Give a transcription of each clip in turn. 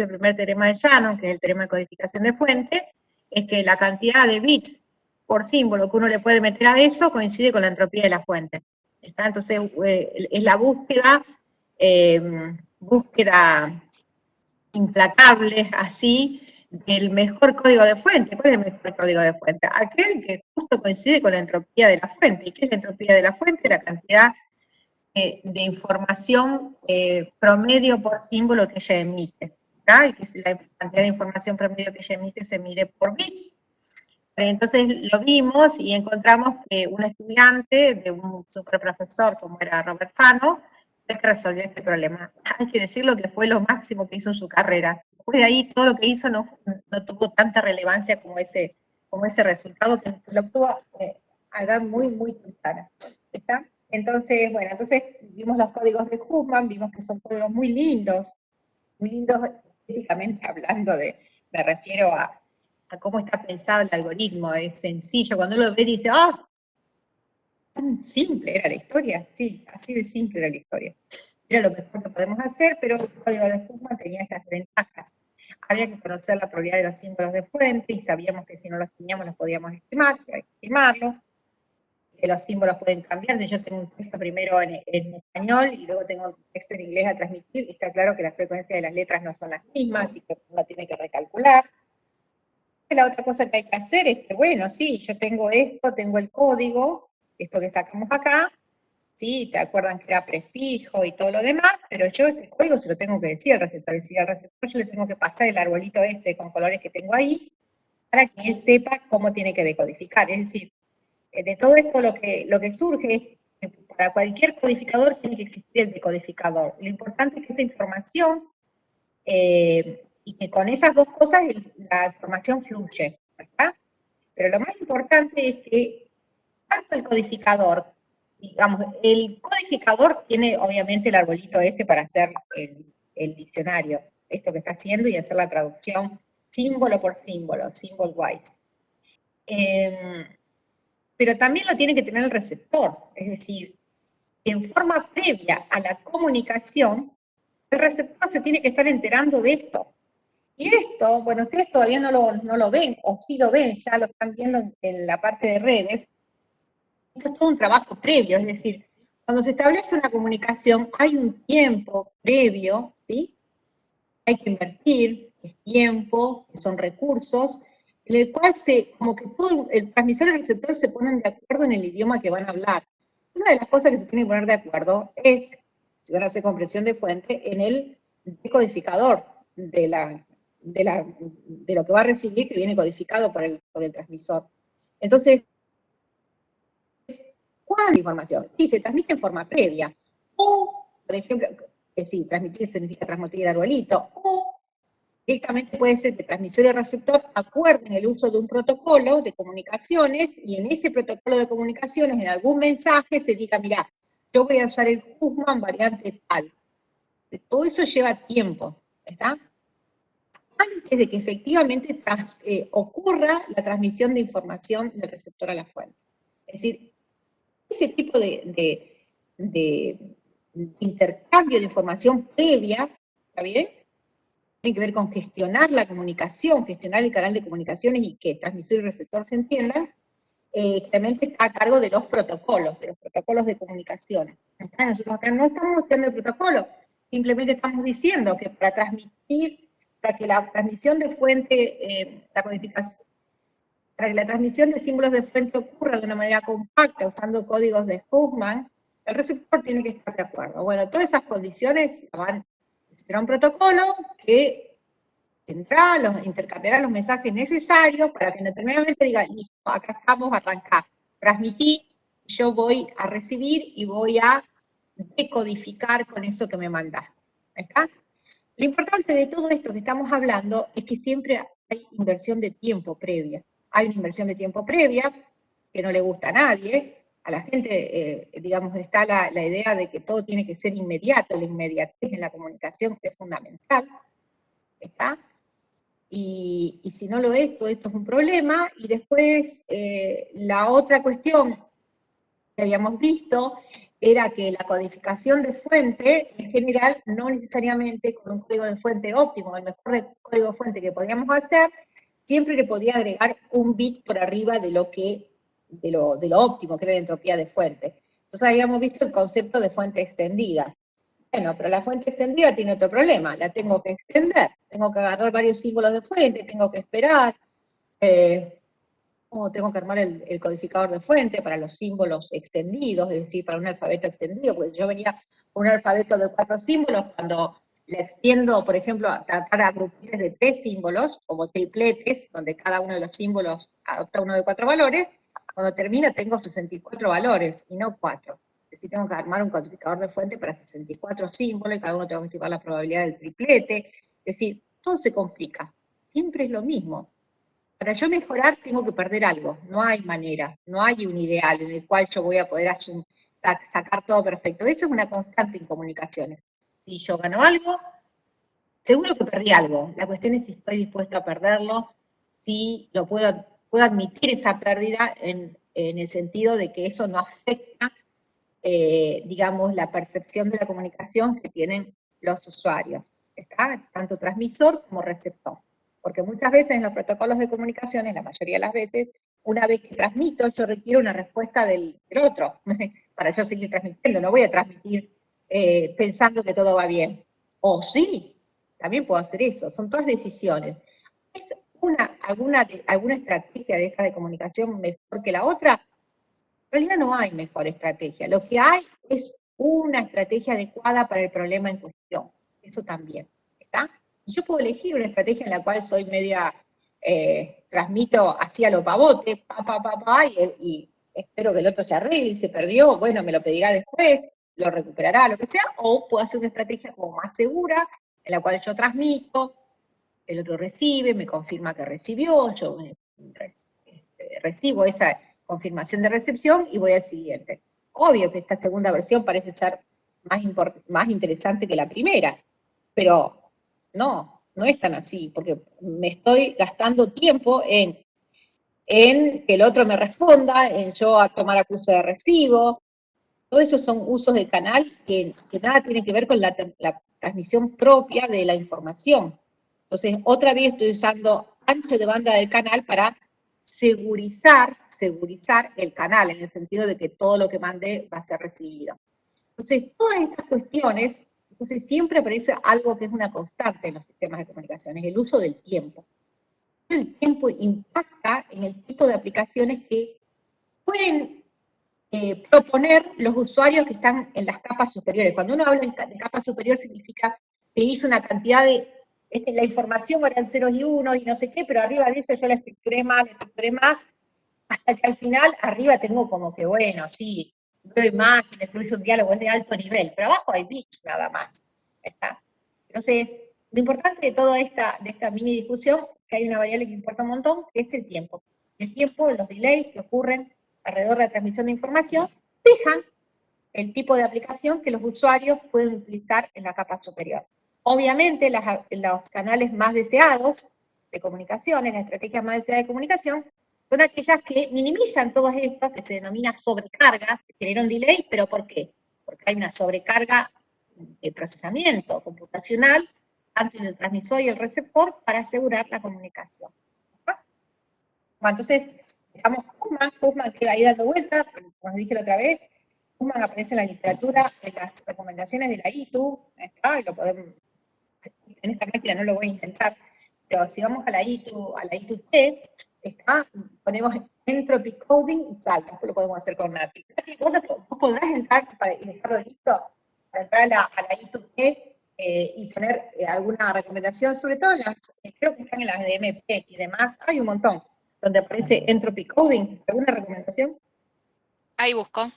el primer teorema de Shannon, que es el teorema de codificación de fuente, es que la cantidad de bits por símbolo que uno le puede meter a eso coincide con la entropía de la fuente. ¿Está? Entonces, es la búsqueda implacable, así, del mejor código de fuente. ¿Cuál es el mejor código de fuente? Aquel que justo coincide con la entropía de la fuente. ¿Y qué es la entropía de la fuente? La cantidad de información promedio por símbolo que ella emite. ¿tá? Y que la cantidad de información promedio que ella emite se mide por bits. Entonces lo vimos y encontramos que un estudiante de un super profesor como era Robert Fano, es que resolvió este problema. Hay que decirlo que fue lo máximo que hizo en su carrera. Después de ahí todo lo que hizo no tuvo tanta relevancia como ese resultado que lo obtuvo a edad muy, muy temprana. ¿Está? Entonces, bueno, vimos los códigos de Huffman, vimos que son códigos muy lindos estéticamente hablando, me refiero a cómo está pensado el algoritmo, es sencillo, cuando uno lo ve dice, ¡ah! Tan simple era la historia, sí, así de simple era la historia. Era lo mejor que podemos hacer, pero el código de Huffman tenía estas ventajas. Había que conocer la probabilidad de los símbolos de fuente, y sabíamos que si no los teníamos los podíamos estimar, que hay que estimarlos, que los símbolos pueden cambiar. Yo tengo un texto primero en español y luego tengo un texto en inglés a transmitir, y está claro que las frecuencias de las letras no son las mismas y que uno tiene que recalcular. La otra cosa que hay que hacer es que, bueno, sí, yo tengo esto, tengo el código, esto que sacamos acá, sí, te acuerdan que era prefijo y todo lo demás, pero yo este código se lo tengo que decir al receptor, y al receptor yo le tengo que pasar el arbolito ese con colores que tengo ahí, para que él sepa cómo tiene que decodificar. Es decir, de todo esto lo que surge es que para cualquier codificador tiene que existir el decodificador. Lo importante es que esa información, y que con esas dos cosas la información fluye, ¿verdad? Pero lo más importante es que tanto el codificador, digamos, el codificador tiene obviamente el arbolito ese para hacer el diccionario, esto que está haciendo, y hacer la traducción símbolo por símbolo, symbol wise. Pero también lo tiene que tener el receptor, es decir, en forma previa a la comunicación, el receptor se tiene que estar enterando de esto. Y esto, bueno, ustedes todavía no lo ven, o sí lo ven, ya lo están viendo en la parte de redes. Esto es todo un trabajo previo, es decir, cuando se establece una comunicación hay un tiempo previo, ¿sí? Hay que invertir, es tiempo, que son recursos, en el cual como que todo el transmisor y el receptor se ponen de acuerdo en el idioma que van a hablar. Una de las cosas que se tiene que poner de acuerdo es, si van a hacer compresión de fuente, en el decodificador de lo que va a recibir, que viene codificado por el transmisor. Entonces, ¿cuánta información? Sí, se transmite en forma previa. O, por ejemplo, sí, transmitir significa transmitir el arbolito. O directamente puede ser que transmisor y receptor acuerden el uso de un protocolo de comunicaciones, y en ese protocolo de comunicaciones, en algún mensaje, se diga, mira, yo voy a usar el Huffman variante tal. Todo eso lleva tiempo, ¿está? Antes de que efectivamente ocurra la transmisión de información del receptor a la fuente. Es decir, ese tipo de intercambio de información previa, ¿está bien? Tiene que ver con gestionar la comunicación, gestionar el canal de comunicaciones y que transmisor y receptor se entiendan, realmente está a cargo de los protocolos de comunicaciones. Nosotros acá no estamos haciendo el protocolo, simplemente estamos diciendo que para transmitir, para que la transmisión de fuente, la codificación, para que la transmisión de símbolos de fuente ocurra de una manera compacta usando códigos de Huffman, el receptor tiene que estar de acuerdo. Bueno, todas esas condiciones será un protocolo que intercambiará los mensajes necesarios para que en determinado momento diga, listo, acá estamos, arrancar, transmití, yo voy a recibir y voy a decodificar con eso que me mandaste. ¿Está? Lo importante de todo esto que estamos hablando es que siempre hay inversión de tiempo previa. Hay una inversión de tiempo previa que no le gusta a nadie. A la gente, digamos, está la idea de que todo tiene que ser inmediato, la inmediatez en la comunicación es fundamental. ¿Está? Y si no lo es, todo esto es un problema. Y después, la otra cuestión que habíamos visto era que la codificación de fuente, en general, no necesariamente con un código de fuente óptimo, el mejor código de fuente que podíamos hacer, siempre le podía agregar un bit por arriba de lo óptimo, que era la entropía de fuente. Entonces habíamos visto el concepto de fuente extendida. Bueno, pero la fuente extendida tiene otro problema, la tengo que extender, tengo que agarrar varios símbolos de fuente, tengo que esperar, tengo que armar el codificador de fuente para los símbolos extendidos, es decir, para un alfabeto extendido, porque si yo venía con un alfabeto de 4 símbolos, cuando le extiendo, por ejemplo, a tratar a grupos de 3 símbolos, como tripletes, donde cada uno de los símbolos adopta uno de 4 valores, cuando termino tengo 64 valores y no 4. Es decir, tengo que armar un codificador de fuente para 64 símbolos y cada uno tengo que estimar la probabilidad del triplete. Es decir, todo se complica. Siempre es lo mismo. Para yo mejorar tengo que perder algo, no hay manera, no hay un ideal en el cual yo voy a poder sacar todo perfecto. Eso es una constante en comunicaciones. Si yo gano algo, seguro que perdí algo. La cuestión es si estoy dispuesto a perderlo, si lo puedo admitir esa pérdida en el sentido de que eso no afecta, digamos, la percepción de la comunicación que tienen los usuarios, ¿está? Tanto transmisor como receptor. Porque muchas veces en los protocolos de comunicaciones, la mayoría de las veces, una vez que transmito, yo requiero una respuesta del otro, para yo seguir transmitiendo, no voy a transmitir pensando que todo va bien. O sí, también puedo hacer eso, son todas decisiones. ¿Es alguna estrategia de esta de comunicación mejor que la otra? En realidad no hay mejor estrategia, lo que hay es una estrategia adecuada para el problema en cuestión, eso también, ¿está? Y yo puedo elegir una estrategia en la cual soy media, transmito así a lo pavote, y espero que el otro se arregle y se perdió, bueno, me lo pedirá después, lo recuperará, lo que sea, o puedo hacer una estrategia como más segura, en la cual yo transmito, el otro recibe, me confirma que recibió, yo recibo esa confirmación de recepción y voy al siguiente. Obvio que esta segunda versión parece ser más interesante que la primera, pero no es tan así, porque me estoy gastando tiempo en que el otro me responda, en yo a tomar acuse de recibo. Todos estos son usos del canal que nada tienen que ver con la transmisión propia de la información. Entonces, otra vez estoy usando ancho de banda del canal para segurizar el canal, en el sentido de que todo lo que mande va a ser recibido. Entonces, todas estas cuestiones, entonces siempre aparece algo que es una constante en los sistemas de comunicaciones, el uso del tiempo. El tiempo impacta en el tipo de aplicaciones que pueden proponer los usuarios que están en las capas superiores. Cuando uno habla de capa superior significa que hizo una cantidad de, la información eran ceros y unos y no sé qué, pero arriba de eso yo la estructuré más, hasta que al final arriba tengo como que, bueno, sí, veo imágenes, fluye un diálogo, es de alto nivel, pero abajo hay bits nada más. ¿Está? Entonces, lo importante de toda esta mini discusión es que hay una variable que importa un montón, que es el tiempo. El tiempo, los delays que ocurren alrededor de la transmisión de información, fijan el tipo de aplicación que los usuarios pueden utilizar en la capa superior. Obviamente, los canales más deseados de comunicaciones, las estrategias más deseadas de comunicación, son aquellas que minimizan todo esto, que se denomina sobrecarga, que genera un delay, ¿pero por qué? Porque hay una sobrecarga de procesamiento computacional entre el transmisor y el receptor para asegurar la comunicación. Bueno, entonces, dejamos Huffman queda ahí dando vueltas, como dije la otra vez, Huffman aparece en la literatura, en las recomendaciones de la ITU, está, y lo podemos, en esta máquina no lo voy a intentar, pero si vamos a la ITU-T, está, ponemos entropy coding y salta, después lo podemos hacer con Nati. Vos podrás entrar y dejarlo listo para entrar a la ITU-T y poner alguna recomendación, sobre todo creo que están en las de MP y demás, hay un montón, donde aparece entropy coding. ¿Alguna recomendación? Ahí busco.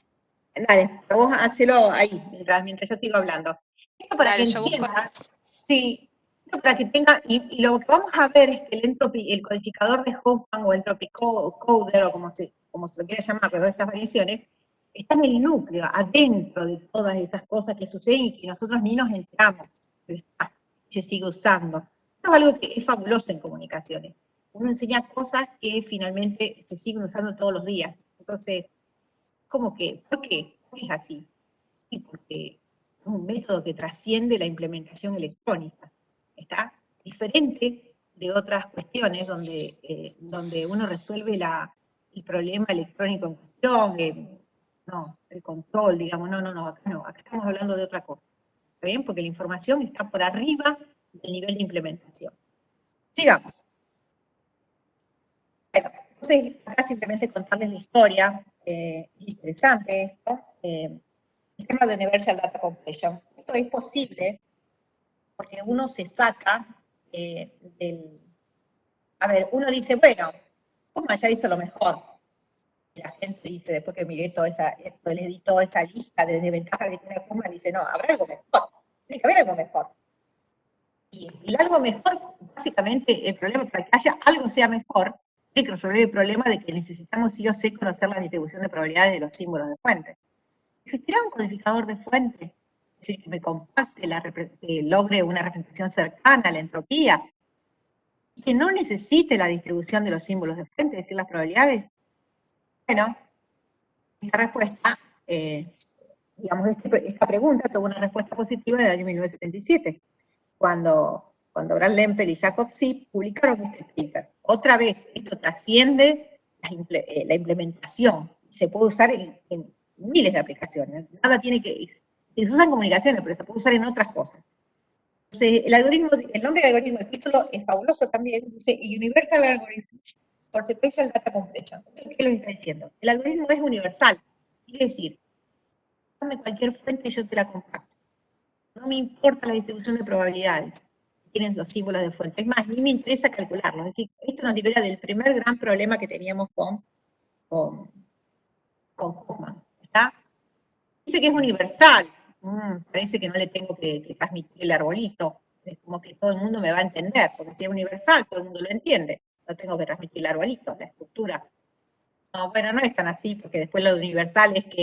Dale, vos hacelo ahí, mientras yo sigo hablando. Esto para Dale, que yo busco. entienda, sí, esto para que tenga, y lo que vamos a ver es que el codificador de Huffman o entropy coder, o como se lo quiera llamar, pero estas variaciones, está en el núcleo, adentro de todas esas cosas que suceden y que nosotros ni nos enteramos, pero está, se sigue usando. Esto es algo que es fabuloso en comunicaciones. Uno enseña cosas que finalmente se siguen usando todos los días. Entonces, ¿cómo que? ¿Por qué? ¿Por qué es así? y porque es un método que trasciende la implementación electrónica. Está diferente de otras cuestiones donde uno resuelve el problema electrónico en cuestión, no, el control, digamos, no, acá estamos hablando de otra cosa. ¿Está bien? Porque la información está por arriba del nivel de implementación. Sigamos. Bueno, entonces acá simplemente contarles la historia, es interesante esto, el tema de Universal Data Compression. Esto es posible porque uno se saca a ver, uno dice, bueno, Puma ya hizo lo mejor. Y la gente dice, después que miré le di toda esa lista de desventajas que tiene Puma, dice, no, habrá algo mejor, tiene que haber algo mejor. Y algo mejor, básicamente, el problema para que haya algo sea mejor, es que resolver el problema de que necesitamos sí o sí conocer la distribución de probabilidades de los símbolos de fuente. ¿Existirá un codificador de fuente? Es decir, que me compacte, que logre una representación cercana a la entropía, y que no necesite la distribución de los símbolos de fuente, es decir, las probabilidades. Bueno, esta respuesta, digamos, esta pregunta tuvo una respuesta positiva en el año 1977, cuando Brad Lempel y Jacob Sipp publicaron este paper. Otra vez, esto trasciende la implementación, se puede usar en miles de aplicaciones, nada tiene que, se usa en comunicaciones, pero se puede usar en otras cosas. Entonces, el nombre del algoritmo, el título es fabuloso también, dice Universal Algorithm for Sequential Data Compression. ¿Qué es lo que está diciendo? El algoritmo es universal, quiere decir, dame cualquier fuente y yo te la compacto. No me importa la distribución de probabilidades que tienen los símbolos de fuente. Es más, ni me interesa calcularlos. Es decir, esto nos libera del primer gran problema que teníamos con Huffman. ¿Está? Dice que es universal. Parece que no le tengo que transmitir el arbolito. Es como que todo el mundo me va a entender, porque si es universal, todo el mundo lo entiende. No tengo que transmitir el arbolito, la estructura. No, bueno, no es tan así, porque después lo universal es que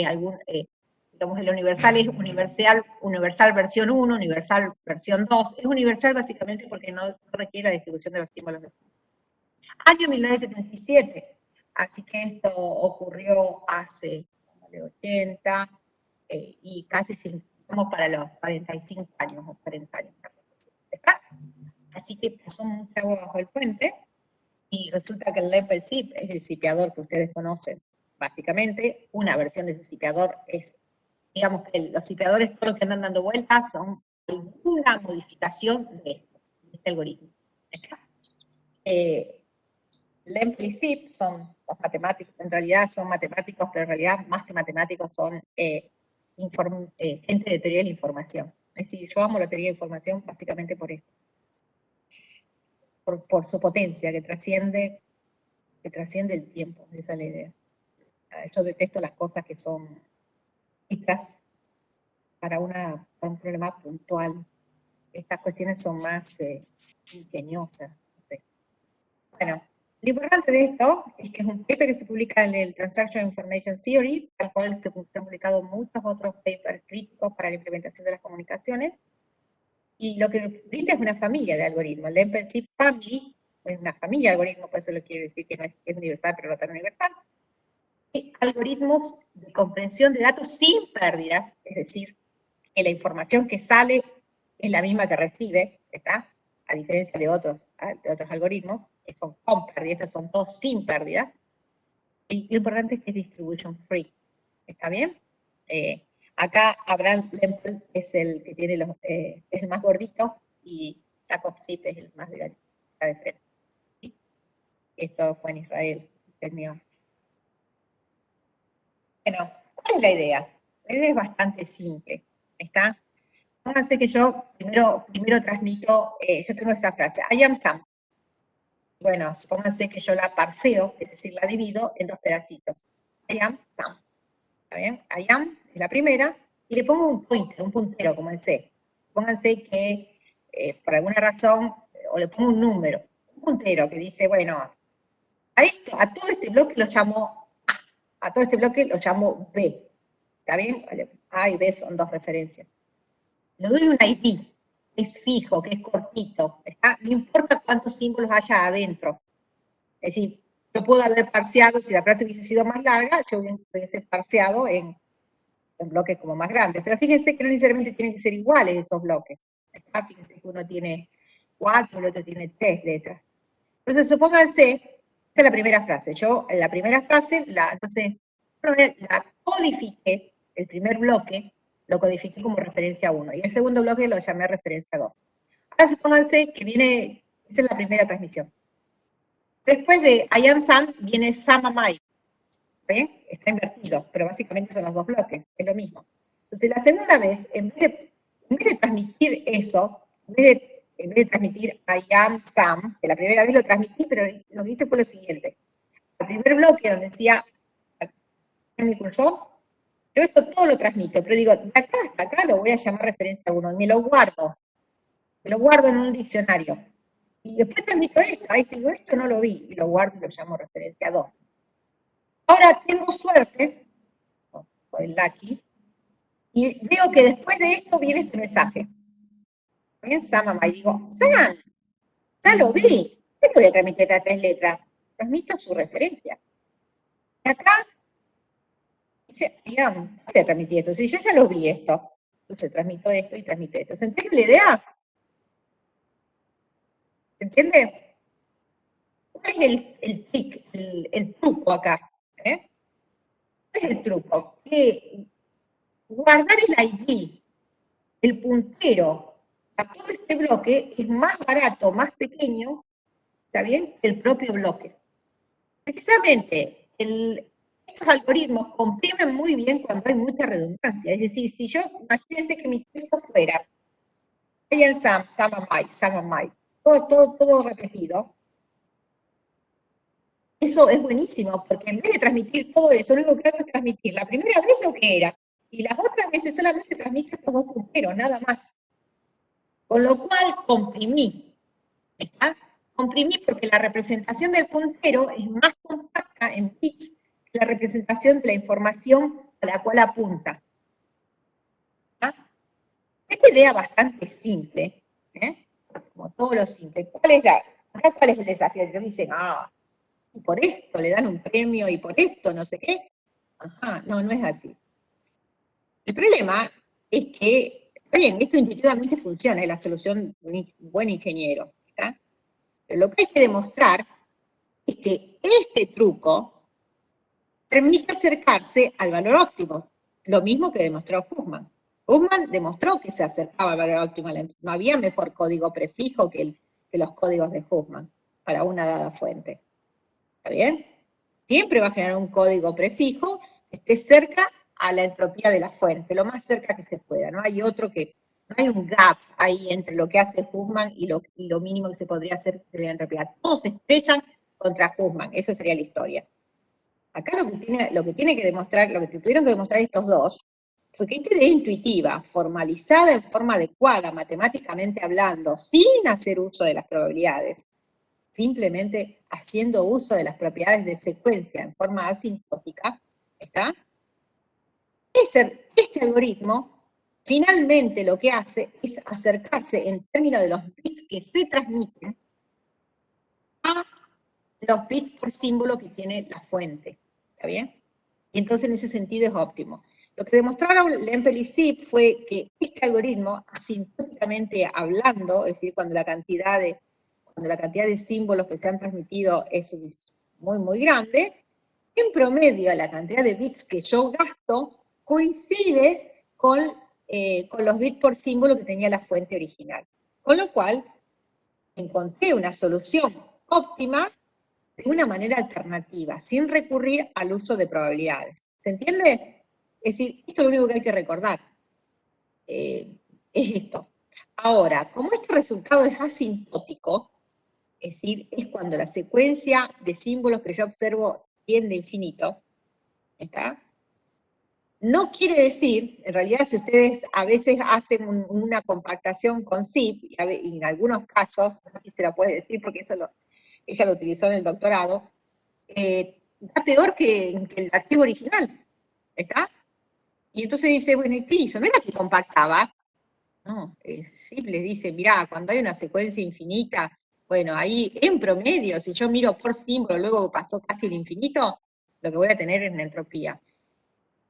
digamos, el universal es universal versión 1, universal versión 2. Es universal básicamente porque no requiere la distribución de los símbolos de fuente. Año 1977. Así que esto ocurrió hace 80 y casi estamos para los 45 años o 40 años. ¿Está? Así que pasó mucha agua bajo el puente y resulta que el Lempel-Zip es el cipeador que ustedes conocen. Básicamente, una versión de ese cipeador es, digamos que los cipeadores, todo lo que andan dando vueltas, son alguna modificación de este algoritmo. Lempel y Zip son los matemáticos, en realidad son matemáticos, pero en realidad más que matemáticos son gente de teoría de la información. Es decir, yo amo la teoría de la información básicamente por esto. Por su potencia, que trasciende el tiempo, esa es la idea. Yo detesto las cosas que son hechas para un problema puntual. Estas cuestiones son más ingeniosas. No sé. Bueno, lo importante de esto es que es un paper que se publica en el Transaction Information Theory, al cual se han publicado muchos otros papers críticos para la implementación de las comunicaciones, y lo que brinda es una familia de algoritmos. La Lempel-Zip Family es una familia de algoritmos, por eso lo quiero decir que no es universal, pero no tan universal. Y algoritmos de comprensión de datos sin pérdidas, es decir, que la información que sale es la misma que recibe, ¿está? A diferencia de otros algoritmos, que son con pérdidas, estos son todos sin pérdidas. Y lo importante es que es distribution free, ¿está bien? Acá Abraham Lempel es el que tiene es el más gordito, y Jacob Sipp es el más delgadito, está de frente. ¿Sí? Esto fue en Israel, el mío. Bueno, ¿cuál es la idea? La idea es bastante simple, ¿está? Pónganse que yo primero transmito, yo tengo esta frase, I am Sam. Bueno, pónganse que yo la parseo, es decir, la divido en dos pedacitos. I am Sam. ¿Está bien? I am es la primera, y le pongo un pointer, un puntero, como en C. Pónganse que por alguna razón, o le pongo un número, un puntero que dice, bueno, a todo este bloque lo llamo A, a todo este bloque lo llamo B. ¿Está bien? A y B son dos referencias. Le doy un ID, que es fijo, que es cortito, ¿está? No importa cuántos símbolos haya adentro. Es decir, yo puedo haber parseado, si la frase hubiese sido más larga, yo hubiese parseado en Son bloques como más grandes, pero fíjense que no necesariamente tienen que ser iguales esos bloques. Fíjense que uno tiene 4, el otro tiene 3 letras. Entonces, supónganse, esta es la primera frase. Yo, en la primera frase, entonces, la codifiqué, el primer bloque, lo codifiqué como referencia 1, y el segundo bloque lo llamé referencia 2. Ahora supónganse que viene, esa es la primera transmisión. Después de I am Sam, viene Sam am I. ¿Ven? Está invertido, pero básicamente son los dos bloques, es lo mismo. Entonces, la segunda vez, en vez de transmitir eso, en vez de transmitir I am Sam, que la primera vez lo transmití, pero lo que hice fue lo siguiente. El primer bloque donde decía, en mi cursor, yo esto todo lo transmito, pero digo, de acá hasta acá lo voy a llamar referencia 1, y me lo guardo en un diccionario. Y después transmito esto, ahí digo, esto no lo vi, y lo guardo y lo llamo referencia 2. Ahora tengo suerte, soy lucky, y veo que después de esto viene este mensaje. Bien, Sam, mamá, y digo, Sam, ya lo vi, ¿qué voy a transmitir estas 3 letras? Transmito su referencia. Y acá dice, ya, voy a transmitir esto, si yo ya lo vi esto, entonces transmito esto y transmito esto. ¿Se entiende la idea? ¿Se entiende? ¿Cuál es el truco acá? ¿Cuál es el truco? Que guardar el ID, el puntero, a todo este bloque es más barato, más pequeño, ¿está bien? El propio bloque. Precisamente, estos algoritmos comprimen muy bien cuando hay mucha redundancia. Es decir, si yo, imagínense que mi texto fuera I am Sam, Sam am I, todo repetido. Eso es buenísimo, porque en vez de transmitir todo eso, lo único que hago es transmitir la primera vez lo que era, y las otras veces solamente transmito estos 2 punteros, nada más. Con lo cual, comprimí. ¿Está? Comprimí porque la representación del puntero es más compacta en bits que la representación de la información a la cual apunta. ¿Está? Esta idea bastante simple, como todo lo simple. ¿Cuál es el desafío? Ellos dicen, y por esto le dan un premio y por esto no sé qué. Ajá, no es así. El problema es que, está bien, esto intuitivamente funciona, es la solución de un buen ingeniero, ¿está? Pero lo que hay que demostrar es que este truco permite acercarse al valor óptimo, lo mismo que demostró Huffman. Huffman demostró que se acercaba al valor óptimo, no había mejor código prefijo que los códigos de Huffman para una dada fuente. ¿Está bien? Siempre va a generar un código prefijo que esté cerca a la entropía de la fuente, lo más cerca que se pueda. No hay no hay un gap ahí entre lo que hace Huffman y lo mínimo que se podría hacer que sería la entropía. Todos se estrellan contra Huffman, esa sería la historia. Acá lo que tiene que demostrar, lo que tuvieron que demostrar estos dos, fue que esta idea intuitiva, formalizada en forma adecuada, matemáticamente hablando, sin hacer uso de las probabilidades, simplemente haciendo uso de las propiedades de secuencia en forma asintótica, ¿está? Este algoritmo finalmente lo que hace es acercarse en términos de los bits que se transmiten a los bits por símbolo que tiene la fuente, ¿está bien? Y entonces en ese sentido es óptimo. Lo que demostraron Lempel y Zip fue que este algoritmo, asintóticamente hablando, es decir, cuando la cantidad de símbolos que se han transmitido es muy grande, en promedio la cantidad de bits que yo gasto coincide con los bits por símbolo que tenía la fuente original. Con lo cual, encontré una solución óptima de una manera alternativa, sin recurrir al uso de probabilidades. ¿Se entiende? Es decir, esto es lo único que hay que recordar. Es esto. Ahora, como este resultado es asintótico, es decir, es cuando la secuencia de símbolos que yo observo tiende a infinito, ¿está? No quiere decir, en realidad, si ustedes a veces hacen una compactación con zip, y en algunos casos, no sé si se la puede decir porque ella lo utilizó en el doctorado, está peor que el archivo original, ¿está? Y entonces dice, bueno, ¿y qué hizo? ¿No era que compactaba? No, zip les dice, mirá, cuando hay una secuencia infinita, bueno, ahí en promedio, si yo miro por símbolo, luego pasó casi el infinito, lo que voy a tener es una entropía.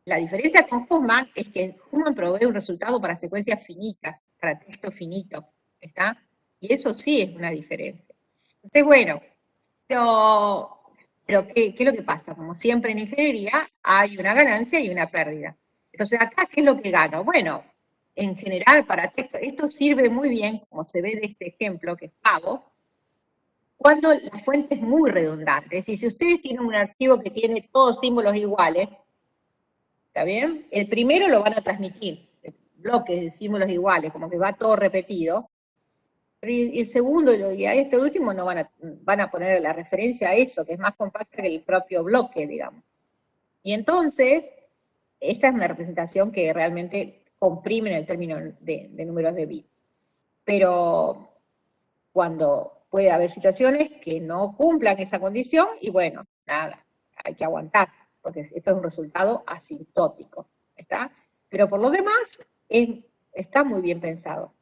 La diferencia con Huffman es que Huffman provee un resultado para secuencias finitas, para texto finito, ¿está? Y eso sí es una diferencia. Entonces, bueno, pero ¿qué es lo que pasa? Como siempre en ingeniería, hay una ganancia y una pérdida. Entonces, acá, ¿qué es lo que gano? Bueno, en general, para texto, esto sirve muy bien, como se ve de este ejemplo, que es pago, cuando la fuente es muy redundante. Es decir, si ustedes tienen un archivo que tiene todos símbolos iguales, ¿está bien? El primero lo van a transmitir, bloques de símbolos iguales, como que va todo repetido. Y el segundo y a este último no van a poner la referencia a eso, que es más compacta que el propio bloque, digamos. Y entonces, esa es una representación que realmente comprime en el término de números de bits. Pero cuando puede haber situaciones que no cumplan esa condición, y bueno, nada, hay que aguantar, porque esto es un resultado asintótico, ¿está? Pero por lo demás, está muy bien pensado.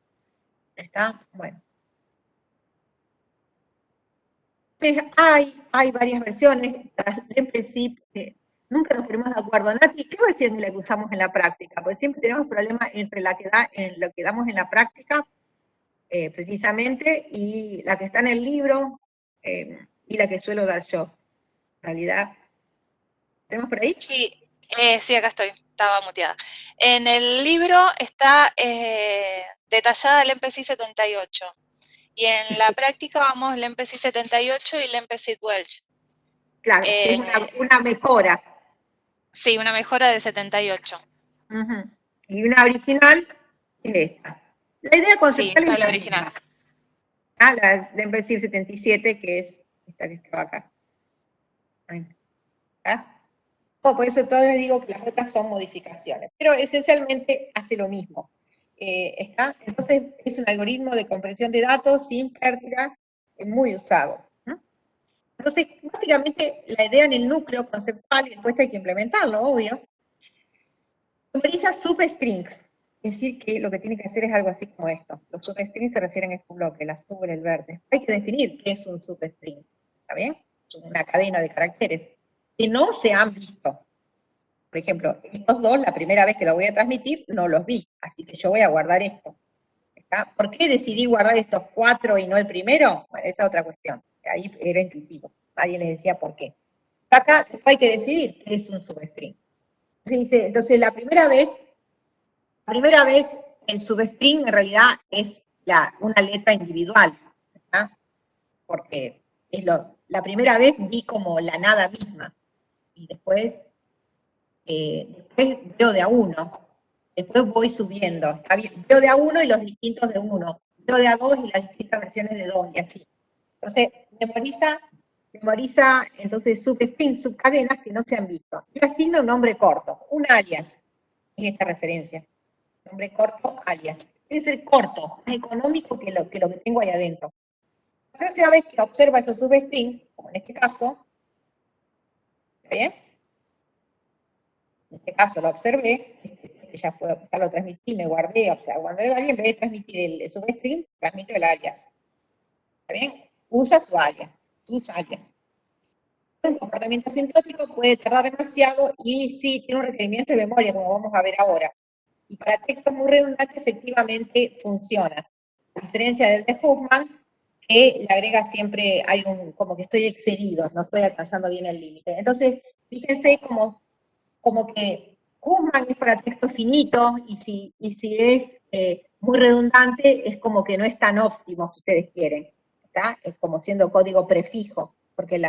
¿Está? Bueno. Entonces, hay varias versiones. En principio, nunca nos ponemos de acuerdo. Nati, ¿qué versión es la que usamos en la práctica? Porque siempre tenemos problemas entre lo que damos en la práctica, precisamente, y la que está en el libro, y la que suelo dar yo. En realidad, ¿tenemos por ahí? Sí, sí, acá estoy, estaba muteada. En el libro está detallada el MPC 78 y en la práctica vamos el MPC 78 y el MPC 12. Claro, que es una mejora. Sí, una mejora de 78. Uh-huh. Y una original es esta. La idea Sí, conceptual esta es es la la original. misma. Ah, la de MPC 77, que es esta que estaba acá. ¿Ah? Por eso todavía digo que las otras son modificaciones, pero esencialmente hace lo mismo. ¿Está? Entonces es un algoritmo de comprensión de datos sin pérdida, muy usado. ¿No? Entonces, básicamente la idea en el núcleo conceptual, y después hay que implementarlo, obvio, memoriza substrings. Es decir, que lo que tiene que hacer es algo así como esto. Los substrings se refieren a este bloque, el azul, el verde. Hay que definir qué es un substring. ¿Está bien? Es una cadena de caracteres que no se han visto. Por ejemplo, estos dos, la primera vez que lo voy a transmitir, no los vi, así que yo voy a guardar esto. ¿Está? ¿Por qué decidí guardar estos 4 y no el primero? Bueno, esa es otra cuestión. Ahí era intuitivo. Nadie les decía por qué. Acá hay que decidir qué es un substring. Entonces, la primera vez el substring en realidad es una letra individual. ¿Está? Porque la primera vez vi como la nada misma. Y después veo de a uno, después voy subiendo, está bien, veo de a uno y los distintos de uno, veo de a dos y las distintas versiones de dos, y así. Entonces, memoriza entonces substrings, subcadenas que no se han visto. Y asigna un nombre corto, un alias, en esta referencia. Nombre corto, alias. Tiene que ser corto, más económico que lo que tengo ahí adentro. La próxima vez que observa estos substrings, como en este caso, ¿está bien? En este caso lo observé, ya lo transmití, me guardé, o sea, cuando el alias, en vez de transmitir el substring, transmite el alias. ¿Está bien? Usa su alias, sus alias. Un comportamiento asintótico puede tardar demasiado y sí tiene un requerimiento de memoria, como vamos a ver ahora. Y para textos muy redundantes, efectivamente funciona. A diferencia del de Huffman, que le agrega siempre, como que estoy excedido, no estoy alcanzando bien el límite. Entonces, fíjense como que Huffman es para texto finito y si es muy redundante es como que no es tan óptimo si ustedes quieren, ¿está? Es como siendo código prefijo, porque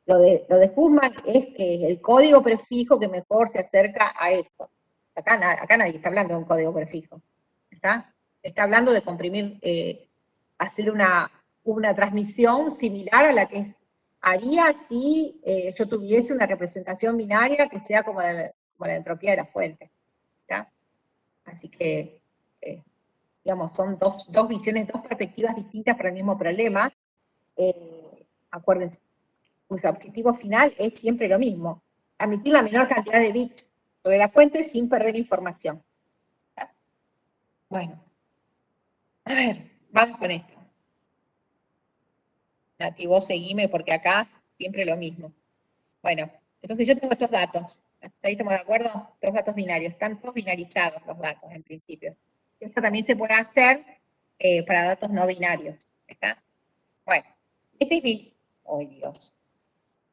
lo de Huffman es que el código prefijo que mejor se acerca a esto. Acá nadie está hablando de un código prefijo, ¿está? Está hablando de comprimir, hacer una transmisión similar a la que haría si yo tuviese una representación binaria que sea como la entropía de la fuente. ¿Ya? Así que, digamos, son dos visiones, dos perspectivas distintas para el mismo problema. Acuérdense, su objetivo final es siempre lo mismo, admitir la menor cantidad de bits sobre la fuente sin perder información. ¿Ya? Bueno, a ver, vamos con esto. Nati, vos seguime porque acá siempre lo mismo. Bueno, entonces yo tengo estos datos. ¿Hasta ahí estamos de acuerdo? Dos datos binarios, están todos binarizados los datos en principio. Esto también se puede hacer para datos no binarios, ¿está? Bueno, este es mi, oh Dios,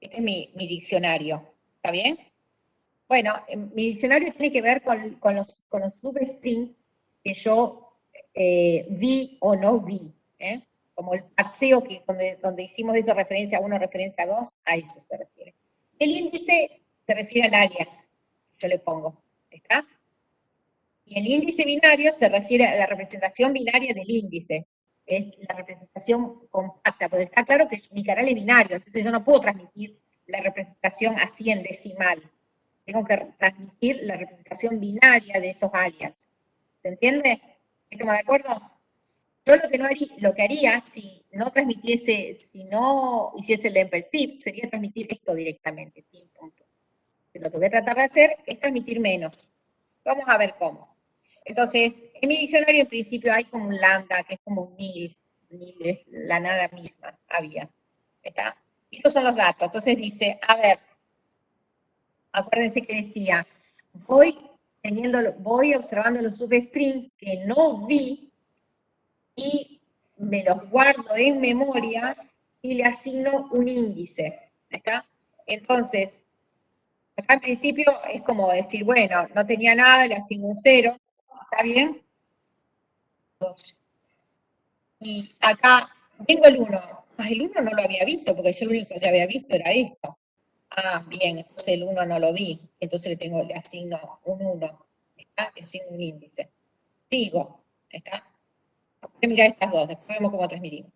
este es mi diccionario, ¿está bien? Bueno, mi diccionario tiene que ver con los substrings que yo vi o no vi, ¿eh? Como el parseo que donde hicimos esa referencia 1, referencia 2, a eso se refiere. El índice se refiere al alias, yo le pongo, ¿está? Y el índice binario se refiere a la representación binaria del índice, es la representación compacta, porque está claro que mi canal es binario, entonces yo no puedo transmitir la representación así en decimal, tengo que transmitir la representación binaria de esos alias. ¿Se entiende? ¿Estamos de acuerdo? Yo lo que haría si no transmitiese, si no hiciese el EMPERSIP, sería transmitir esto directamente. Punto. Lo que voy a tratar de hacer es transmitir menos. Vamos a ver cómo. Entonces, en mi diccionario en principio hay como un lambda, que es como un 1000 es la nada misma, había. ¿Está? Y estos son los datos. Entonces dice, a ver, acuérdense que decía, voy observando los substrings que no vi y me los guardo en memoria y le asigno un índice. ¿Está? Entonces, acá en principio es como decir, bueno, no tenía nada, le asigno un 0, ¿está bien? Y acá tengo el 1. El 1 no lo había visto, porque yo lo único que había visto era esto. Ah, bien, entonces el 1 no lo vi, entonces le asigno un 1, ¿está? Le asigno un índice. Sigo, ¿está? Voy a mirar estas dos, después vemos cómo transmitimos.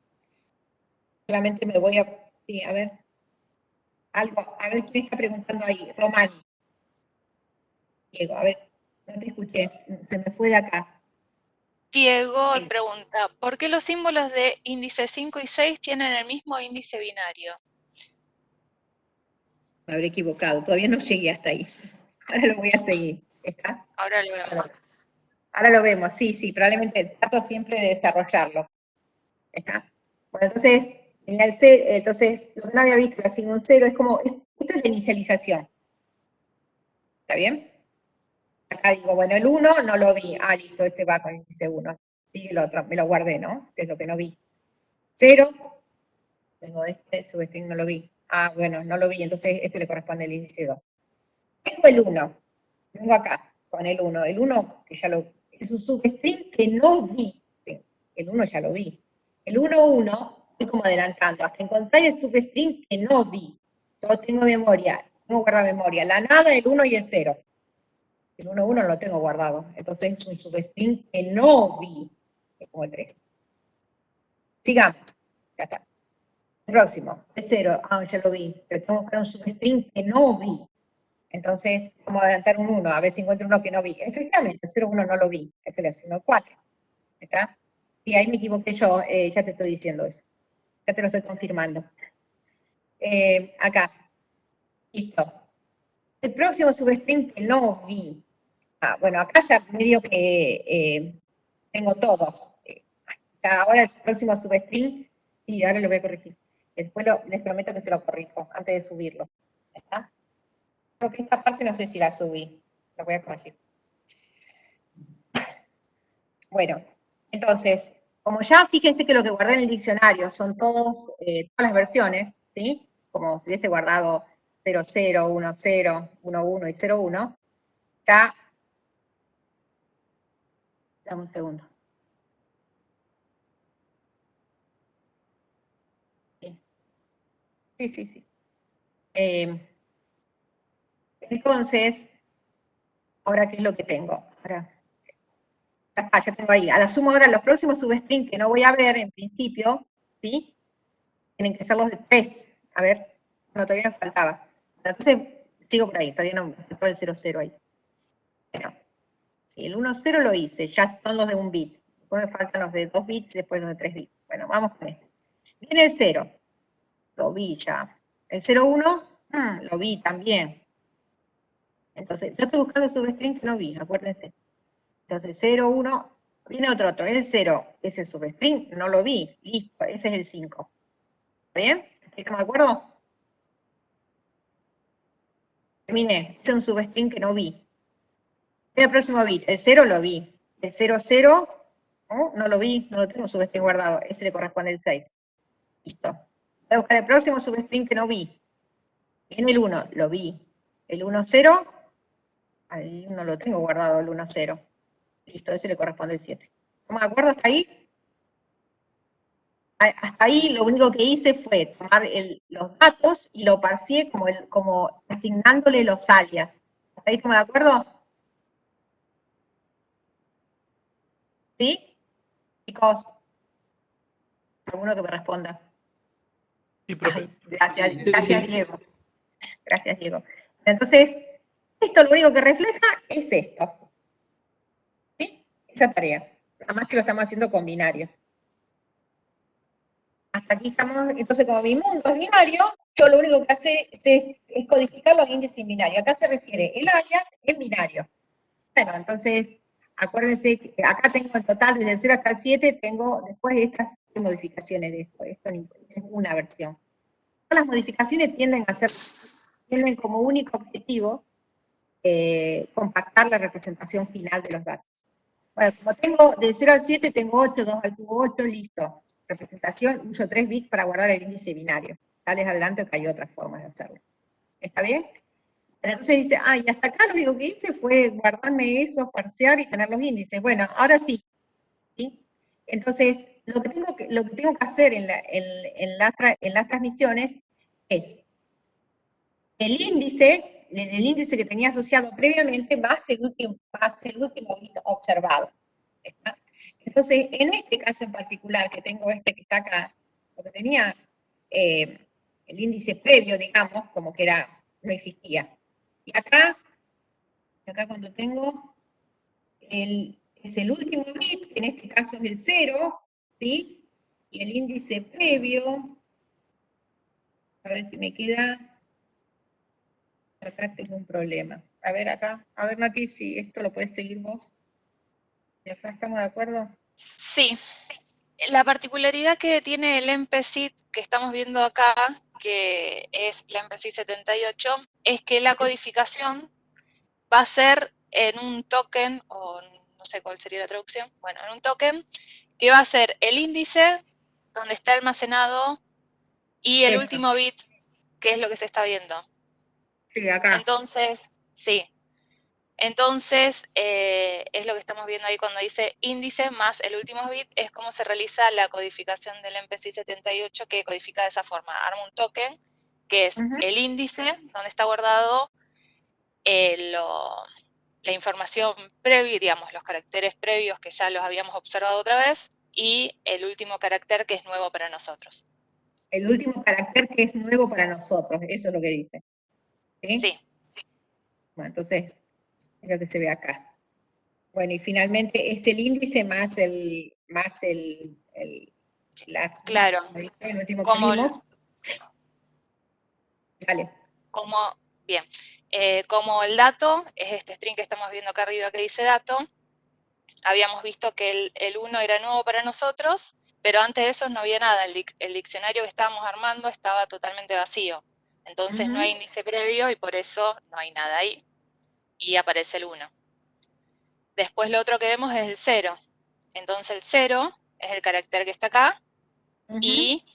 Solamente me voy a, sí, a ver, algo, a ver quién está preguntando ahí, Romani. Diego, a ver, no te escuché, se me fue de acá. Diego Sí. pregunta, ¿por qué los símbolos de índice 5 y 6 tienen el mismo índice binario? Me habré equivocado, todavía no llegué hasta ahí. Ahora lo voy a seguir, ¿está? Ahora lo vemos. Ahora lo vemos, sí, sí, probablemente trato siempre de desarrollarlo. ¿Está? Bueno, entonces, entonces, lo que no había visto, la signo 0, es como, esto es la inicialización. ¿Está bien? Acá digo, bueno, el 1 no lo vi. Ah, listo, este va con el índice 1. Sigue el otro, me lo guardé, ¿no? Este es lo que no vi. 0, tengo este, substring no lo vi. Ah, bueno, no lo vi, entonces este le corresponde al índice 2. Tengo el 1, vengo acá con el 1. El 1, que ya es un substring que no vi. El 1 ya lo vi. El 1, 1, estoy como adelantando, hasta encontrar el substring que no vi. Yo tengo memoria, tengo guardada memoria, la nada, el 1 y el 0. El 1, 1 no lo tengo guardado, entonces es un substring que no vi, es como el 3. Sigamos, ya está. El próximo, el 0, ah, ya lo vi, pero tengo que buscar un substring que no vi. Entonces, vamos a adelantar un 1, a ver si encuentro uno que no vi. Efectivamente, el 0, 1 no lo vi, es el 4. ¿Está? Sí, ahí me equivoqué yo, ya te estoy diciendo eso. Ya te lo estoy confirmando. Acá. Listo. El próximo substring que no vi. Ah, bueno, acá ya medio que tengo todos. Hasta ahora el próximo substring, sí, ahora lo voy a corregir. Después les prometo que se lo corrijo antes de subirlo. ¿Está? Creo que esta parte no sé si la subí. La voy a corregir. Bueno, entonces, como ya fíjense que lo que guardé en el diccionario son todas las versiones, ¿sí? Como si hubiese guardado 00, 10, 11 y 01, ya, dame un segundo. Sí. Entonces, ahora, ¿qué es lo que tengo? Ahora, ya tengo ahí. A la suma ahora los próximos substrings que no voy a ver en principio, ¿sí? Tienen que ser los de 3. A ver, no, todavía me faltaba. Entonces, sigo por ahí, todavía no me faltaba el 00 ahí. Bueno, sí, el 1, 0 lo hice, ya son los de 1 bit. Después me faltan los de 2 bits y después los de 3 bits. Bueno, vamos con este. Viene el 0, lo vi ya. El 0, 1, lo vi también. Entonces, yo estoy buscando el substring que no vi, acuérdense. Entonces, 0, 1, viene otro, el 0, ese substring, no lo vi, listo, ese es el 5. ¿Está bien? ¿Estamos de acuerdo? terminé. Es un substring que no vi. Voy al próximo bit. El 0 lo vi. El 0, 0, no lo vi, no lo tengo substring guardado. Ese le corresponde el 6. Listo. Voy a buscar el próximo substring que no vi. En el 1 lo vi. El 1, 0, ahí no lo tengo guardado, el 1, 0. Listo, ese le corresponde el 7. ¿Estamos de acuerdo hasta ahí? Hasta ahí lo único que hice fue tomar los datos y lo parcié como asignándole los alias. ¿Hasta ahí estamos de acuerdo? ¿Sí? Chicos, alguno que me responda. Sí, profe. Ay, gracias, Sí. gracias Diego. Gracias, Diego. Entonces, esto lo único que refleja es esto. ¿Sí? Esa tarea. Nada más que lo estamos haciendo con binario. Hasta aquí estamos, entonces como mi mundo es binario, yo lo único que hace es codificar los índices en binario. Acá se refiere el alias en binario. Bueno, entonces, acuérdense que acá tengo en total desde el 0 hasta el 7, tengo después estas modificaciones de esto. Esto es una versión. Todas las modificaciones tienen como único objetivo compactar la representación final de los datos. Bueno, como tengo del 0 al 7, tengo 8, 2 al cubo 8, listo. Representación, uso 3 bits para guardar el índice binario. Dales adelante que hay otras formas de hacerlo. ¿Está bien? Pero entonces dice, y hasta acá lo único que hice fue guardarme eso, parsear y tener los índices. Bueno, ahora sí. ¿Sí? Entonces, lo que tengo que hacer en las transmisiones es el índice que tenía asociado previamente más el último bit observado. ¿Está? Entonces, en este caso en particular, que tengo este que está acá, lo que tenía el índice previo, digamos, como que no existía. Y acá cuando tengo es el último bit, que en este caso es el 0, ¿sí? Y el índice previo, a ver si me queda, acá tengo un problema. A ver acá, a ver Nati, si esto lo puedes seguir vos. ¿Y acá estamos de acuerdo? Sí. La particularidad que tiene el MPSIT que estamos viendo acá, que es la MPSIT 78, es que la codificación va a ser en un token, o no sé cuál sería la traducción, bueno, en un token, que va a ser el índice donde está almacenado y el último bit, que es lo que se está viendo. Sí, acá. Entonces, sí. Entonces, es lo que estamos viendo ahí cuando dice índice más el último bit, es cómo se realiza la codificación del MPSI 78, que codifica de esa forma. Arma un token, que es el índice, donde está guardado la información previa, digamos, los caracteres previos que ya los habíamos observado otra vez, y el último carácter que es nuevo para nosotros. El último carácter que es nuevo para nosotros, eso es lo que dice. ¿Sí? Sí. Bueno, entonces, es lo que se ve acá. Bueno, y finalmente es el índice más el Claro. el último que Como, vimos. Dale. Bien. Como el dato, es este string que estamos viendo acá arriba que dice dato, habíamos visto que el 1 era nuevo para nosotros, pero antes de eso no había nada. El diccionario que estábamos armando estaba totalmente vacío. Entonces no hay índice previo y por eso no hay nada ahí. Y aparece el 1. Después lo otro que vemos es el 0. Entonces el 0 es el carácter que está acá y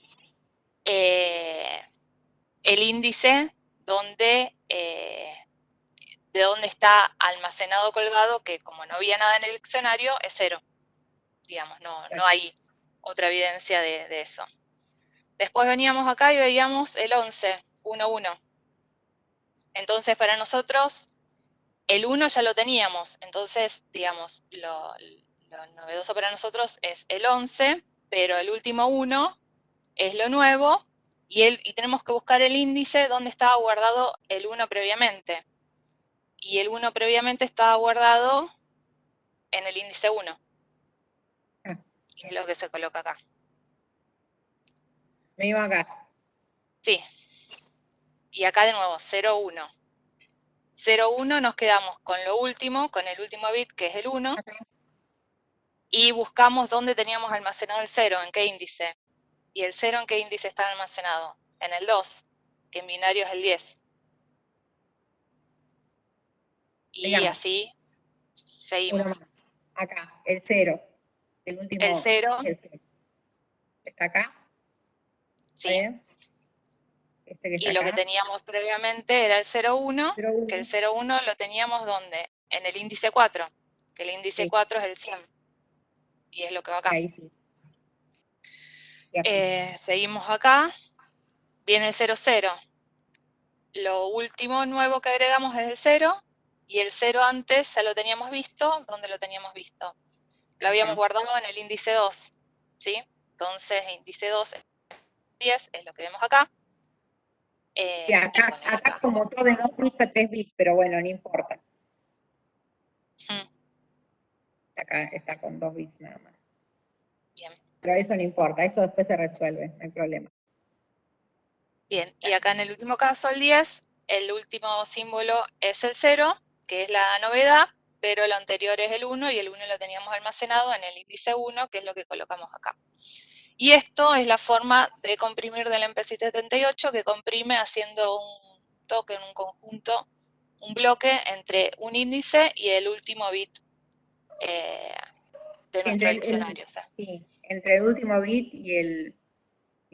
el índice de dónde está almacenado colgado, que como no había nada en el diccionario, es 0. Digamos, no hay otra evidencia de eso. Después veníamos acá y veíamos el 11, 1, 1. Entonces para nosotros el 1 ya lo teníamos, entonces digamos, lo novedoso para nosotros es el 11, pero el último 1 es lo nuevo y tenemos que buscar el índice donde estaba guardado el 1 previamente. Y el 1 previamente estaba guardado en el índice 1. Es lo que se coloca acá. Venimos acá. Sí. Y acá de nuevo, 0, 1. 0, 1 nos quedamos con lo último, con el último bit, que es el 1, y buscamos dónde teníamos almacenado el 0, en qué índice. ¿Y el 0 en qué índice está almacenado? En el 2, que en binario es el 10. Y Digamos, así uno seguimos. más. Acá, el 0. El último El 0, es el 0. ¿Está acá? ¿Está sí. bien? Este que está Y lo que acá. teníamos previamente era el 0,1, 0,1. que el 0,1 lo teníamos ¿dónde? En el índice 4, que el índice Sí. 4 es el 100. Y es lo que va acá. Ahí sí. Y así. Seguimos acá. Viene el 0,0. Lo último nuevo que agregamos es el 0. Y el 0 antes ya lo teníamos visto. ¿Dónde lo teníamos visto? Lo habíamos guardado en el índice 2. ¿Sí? Entonces, índice 2 es 10, es lo que vemos acá. Sí, acá, Poner acá. como todo de 2 bits a 3 bits, pero bueno, no importa. Acá está con 2 bits nada más. Bien. Pero eso no importa, eso después se resuelve, no hay problema. Bien, y acá en el último caso, el 10, el último símbolo es el 0, que es la novedad, pero lo anterior es el 1 y el 1 lo teníamos almacenado en el índice 1, que es lo que colocamos acá. Y esto es la forma de comprimir del MPC78, que comprime haciendo un token, un conjunto, un bloque entre un índice y el último bit de nuestro diccionario. Sí, entre el último bit y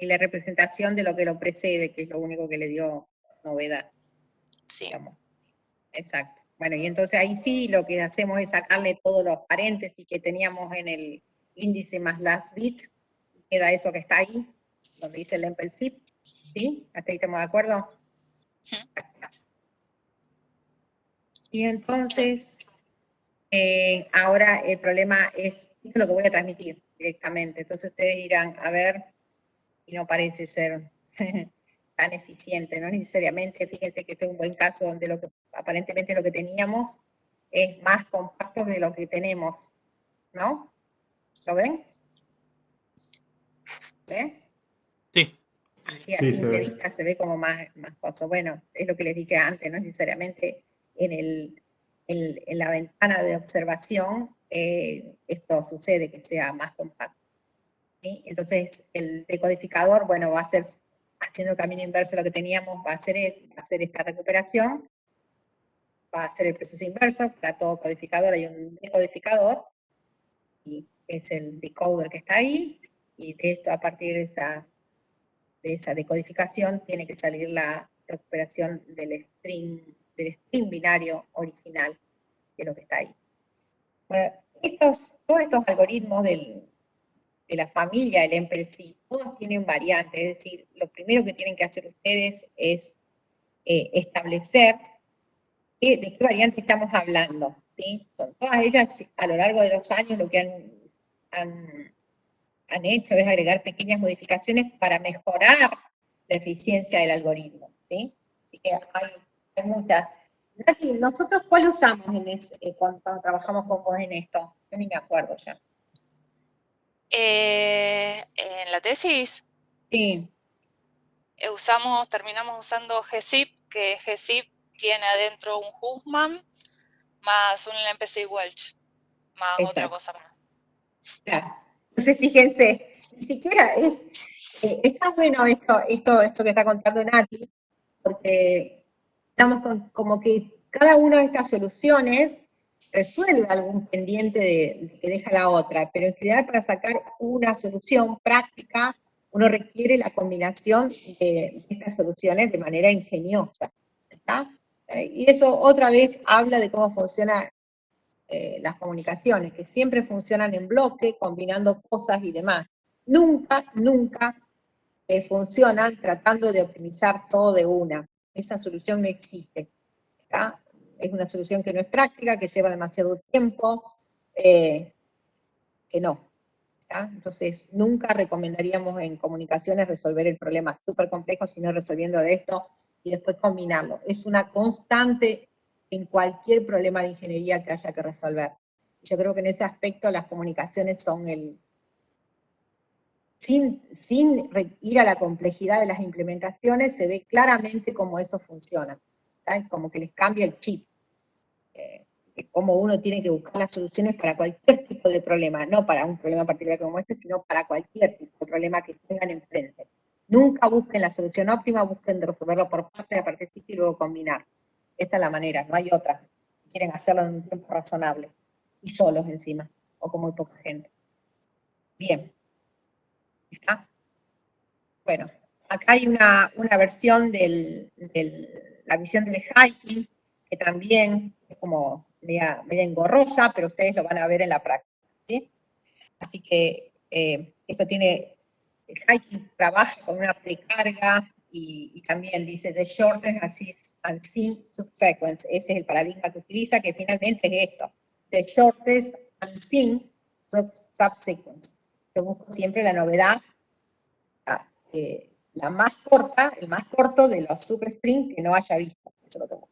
la representación de lo que lo precede, que es lo único que le dio novedad. Sí. Digamos. Exacto. Bueno, y entonces ahí sí lo que hacemos es sacarle todos los paréntesis que teníamos en el índice más last bit, queda eso que está ahí, donde dice el empezip, ¿sí? ¿Hasta ahí estamos de acuerdo? Sí. Y entonces, ahora el problema es, esto es lo que voy a transmitir directamente, entonces ustedes dirán, a ver, y no parece ser tan eficiente, no necesariamente, fíjense que este es un buen caso donde lo que aparentemente lo que teníamos es más compacto que lo que tenemos, ¿no? ¿Lo ven? ¿Ven? Sí. Así a simple vista se ve como más coso. Bueno, es lo que les dije antes, no necesariamente en la ventana de observación esto sucede, que sea más compacto. ¿Sí? Entonces, el decodificador, bueno, va a ser, haciendo el camino inverso a lo que teníamos, va a hacer esta recuperación, va a hacer el proceso inverso. Para todo codificador hay un decodificador, y es el decoder que está ahí, y de esto, a partir de esa decodificación, tiene que salir la recuperación del string binario original, que es lo que está ahí. Bueno, todos estos algoritmos de la familia del MPLC, todos tienen variantes, es decir, lo primero que tienen que hacer ustedes es establecer de qué variante estamos hablando, ¿sí? Son todas ellas, a lo largo de los años, lo que han hecho es agregar pequeñas modificaciones para mejorar la eficiencia del algoritmo, ¿sí? Así que hay muchas. Nati, ¿nosotros cuál usamos cuando trabajamos con vos en esto? Yo ni me acuerdo ya. En la tesis Sí. terminamos usando GZIP, que GZIP tiene adentro un Huffman más un MPC Welch, más otra Exacto. cosa más. Claro. Entonces, fíjense, ni siquiera está bueno esto que está contando Nati, porque estamos como que cada una de estas soluciones resuelve algún pendiente de que deja la otra, pero en general para sacar una solución práctica, uno requiere la combinación de estas soluciones de manera ingeniosa, ¿está? Y eso otra vez habla de cómo funciona las comunicaciones, que siempre funcionan en bloque, combinando cosas y demás. Nunca funcionan tratando de optimizar todo de una. Esa solución no existe. ¿Está? Es una solución que no es práctica, que lleva demasiado tiempo, que no. ¿Está? Entonces, nunca recomendaríamos en comunicaciones resolver el problema súper complejo, sino resolviendo de esto y después combinarlo. Es una constante en cualquier problema de ingeniería que haya que resolver. Yo creo que en ese aspecto las comunicaciones son sin ir a la complejidad de las implementaciones, se ve claramente cómo eso funciona. ¿Tá? Como que les cambia el chip. Cómo uno tiene que buscar las soluciones para cualquier tipo de problema, no para un problema particular como este, sino para cualquier tipo de problema que tengan enfrente. Nunca busquen la solución óptima, busquen de resolverlo por parte, a partir de y luego combinar. Esa es la manera, no hay otra. quieren hacerlo en un tiempo razonable, y solos encima, o con muy poca gente. Bien. ¿Está? Bueno, acá hay una versión de la visión del hiking, que también es como media engorrosa, pero ustedes lo van a ver en la práctica, ¿sí? Así que esto tiene, el hiking trabaja con una precarga y también dice the shortest and sync subsequence. Ese es el paradigma que utiliza, que finalmente es esto, the shortest and sync subsequence. Yo busco siempre la novedad, la más corta, el más corto de los substrings que no haya visto. Eso lo tengo.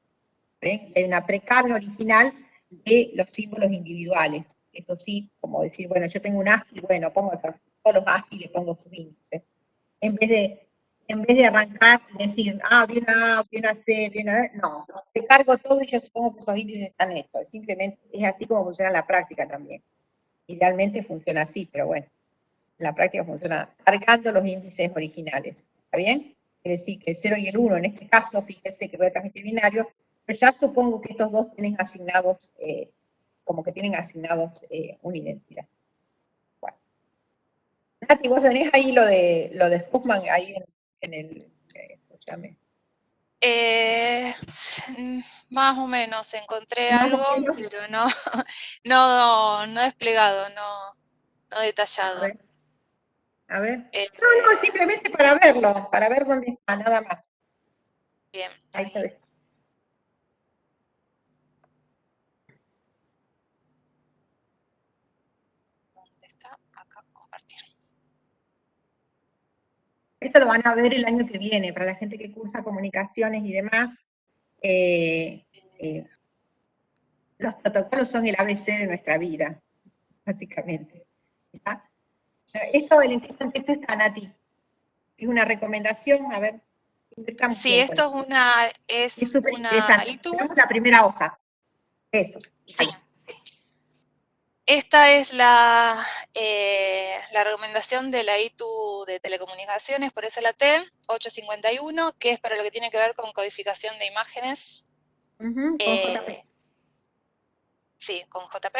¿Ven? Hay una precarga original de los símbolos individuales. Esto sí, como decir, bueno, yo tengo un ASCII, bueno, pongo todos los ASCII y le pongo sus índices. En vez de arrancar y decir, vi una A, vi una C, vi una D, no, precargo todo y yo supongo que esos índices están hechos. Simplemente es así como funciona en la práctica también. Idealmente funciona así, pero bueno, en la práctica funciona cargando los índices originales. ¿Está bien? Es decir, que el 0 y el 1, en este caso, fíjense que voy a transmitir binario, pero ya supongo que estos dos tienen asignados, como que tienen asignados una identidad. Bueno. Nati, vos tenés ahí lo de Huffman ahí en el, escúchame. Más o menos, encontré Más algo, o menos. pero no desplegado, no detallado. A ver. No, simplemente para verlo, para ver dónde está, nada más. Bien, ahí se ve. ¿Dónde está? Acá, compartir. Esto lo van a ver el año que viene, para la gente que cursa comunicaciones y demás. Los protocolos son el ABC de nuestra vida, básicamente. ¿Está? Esto, ¿en qué contexto está, Nati? Es una recomendación, a ver, Sí, esto es es súper una interesante. ITU. Tenemos la primera hoja. Eso. Sí. Esta es la recomendación de la ITU de Telecomunicaciones por SLT 851, que es para lo que tiene que ver con codificación de imágenes. Con JP. Sí, con JP.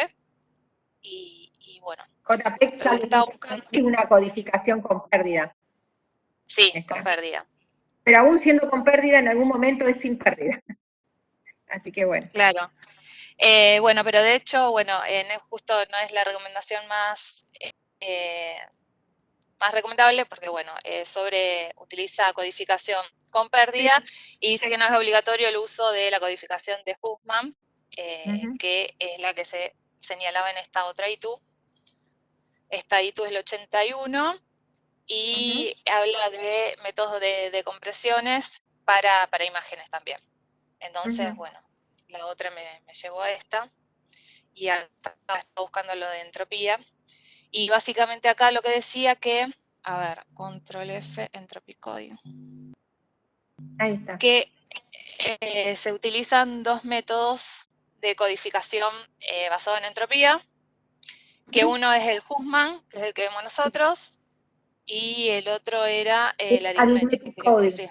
Y bueno, JP lo que está buscando es una codificación con pérdida. Sí, con pérdida. Pero aún siendo con pérdida, en algún momento es sin pérdida. Así que bueno. Claro. Bueno, pero de hecho, bueno, justo no es la recomendación más recomendable porque, bueno, utiliza codificación con pérdida y dice que no es obligatorio el uso de la codificación de Huffman, que es la que se señalaba en esta otra ITU. Esta ITU es el 81 y habla de métodos de compresiones para imágenes también. Entonces, bueno, la otra me llevó a esta y acá está buscando lo de entropía. Y básicamente acá lo que decía que, a ver, control F, entropy coding. Ahí está. Que se utilizan dos métodos de codificación basado en entropía, que uno es el Huffman, que es el que vemos nosotros, y el otro era el arithmetic, creo que sí.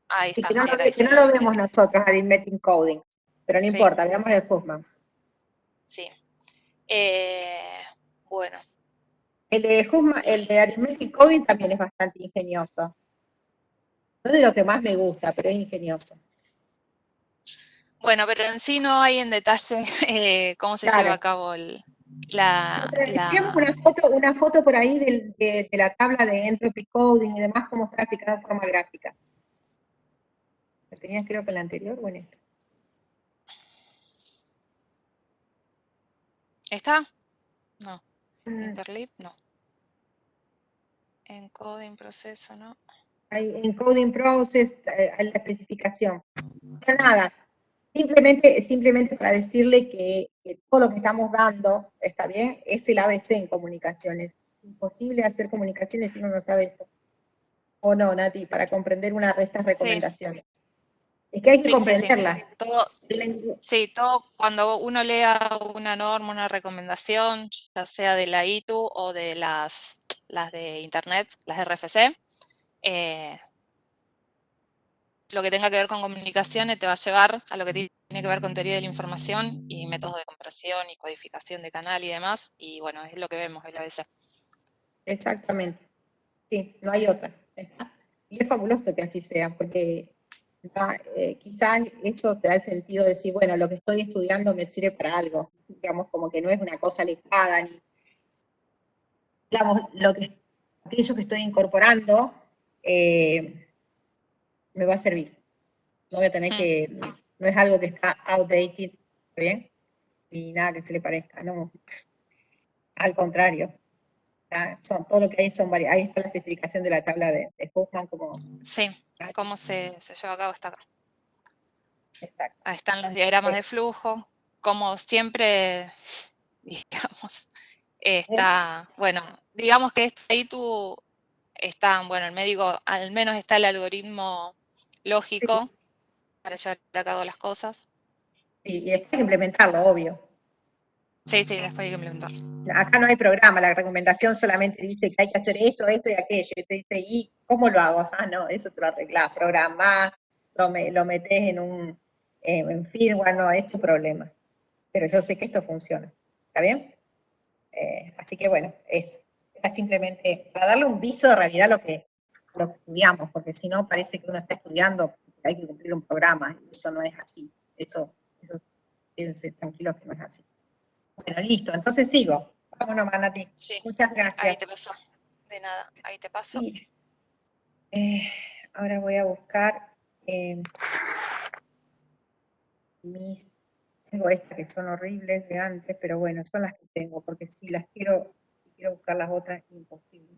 Ahí está, sí, acá dice que no lo vemos nosotros, arithmetic coding, pero no importa, veamos el Huffman. Sí. Bueno. El de Huffman, el de arithmetic coding también es bastante ingenioso. No es de lo que más me gusta, pero es ingenioso. Bueno, pero en sí no hay en detalle cómo se lleva a cabo Tenemos una foto por ahí de la tabla de entropy coding y demás, cómo está explicada de forma gráfica. ¿Lo tenías creo que en la anterior o en esta? ¿Está? No. Interleave, no. Encoding, proceso, ¿no? Hay encoding process, la especificación. Pero nada, simplemente para decirle que todo lo que estamos dando, ¿está bien? Es el ABC en comunicaciones. Es imposible hacer comunicaciones si uno no sabe esto. ¿O no, Nati? Para comprender una de estas recomendaciones. Es que hay que comprenderla. Todo cuando uno lea una norma, una recomendación, ya sea de la ITU o de las de Internet, las RFC, lo que tenga que ver con comunicaciones te va a llevar a lo que tiene que ver con teoría de la información y métodos de compresión y codificación de canal y demás, y bueno, es lo que vemos el ABC. Exactamente. Sí, no hay otra. ¿Está? Y es fabuloso que así sea, porque quizás eso te da el sentido de decir, bueno, lo que estoy estudiando me sirve para algo. Digamos, como que no es una cosa alejada, ni, digamos, aquello que estoy incorporando me va a servir. No voy a tener que, no es algo que está outdated, ¿está bien? Ni nada que se le parezca, no. Al contrario. Todo lo que hay son varias. Ahí está la especificación de la tabla de Huffman como. Sí, cómo se lleva a cabo está acá. Exacto. Ahí están los diagramas de flujo, como siempre, digamos, está, bueno, digamos que ahí bueno, el médico, al menos está el algoritmo lógico para llevar a cabo las cosas. Sí, y después implementarlo, obvio. Sí, después hay que implementarlo. Acá no hay programa, la recomendación solamente dice que hay que hacer esto y aquello. Y te dice, ¿y cómo lo hago? No, eso te lo arreglás, programás, lo metés en firmware, no, es tu problema. Pero yo sé que esto funciona. ¿Está bien? Así que bueno, es simplemente para darle un viso de realidad a lo que estudiamos, porque si no parece que uno está estudiando, hay que cumplir un programa, y eso no es así. Eso quédense tranquilos que no es así. Bueno, listo, entonces sigo. Vámonos, Manati. Sí, Muchas gracias. ahí te paso. De nada, ahí te paso. Sí. Ahora voy a buscar tengo estas que son horribles de antes, pero bueno, son las que tengo, porque si quiero buscar las otras, es imposible.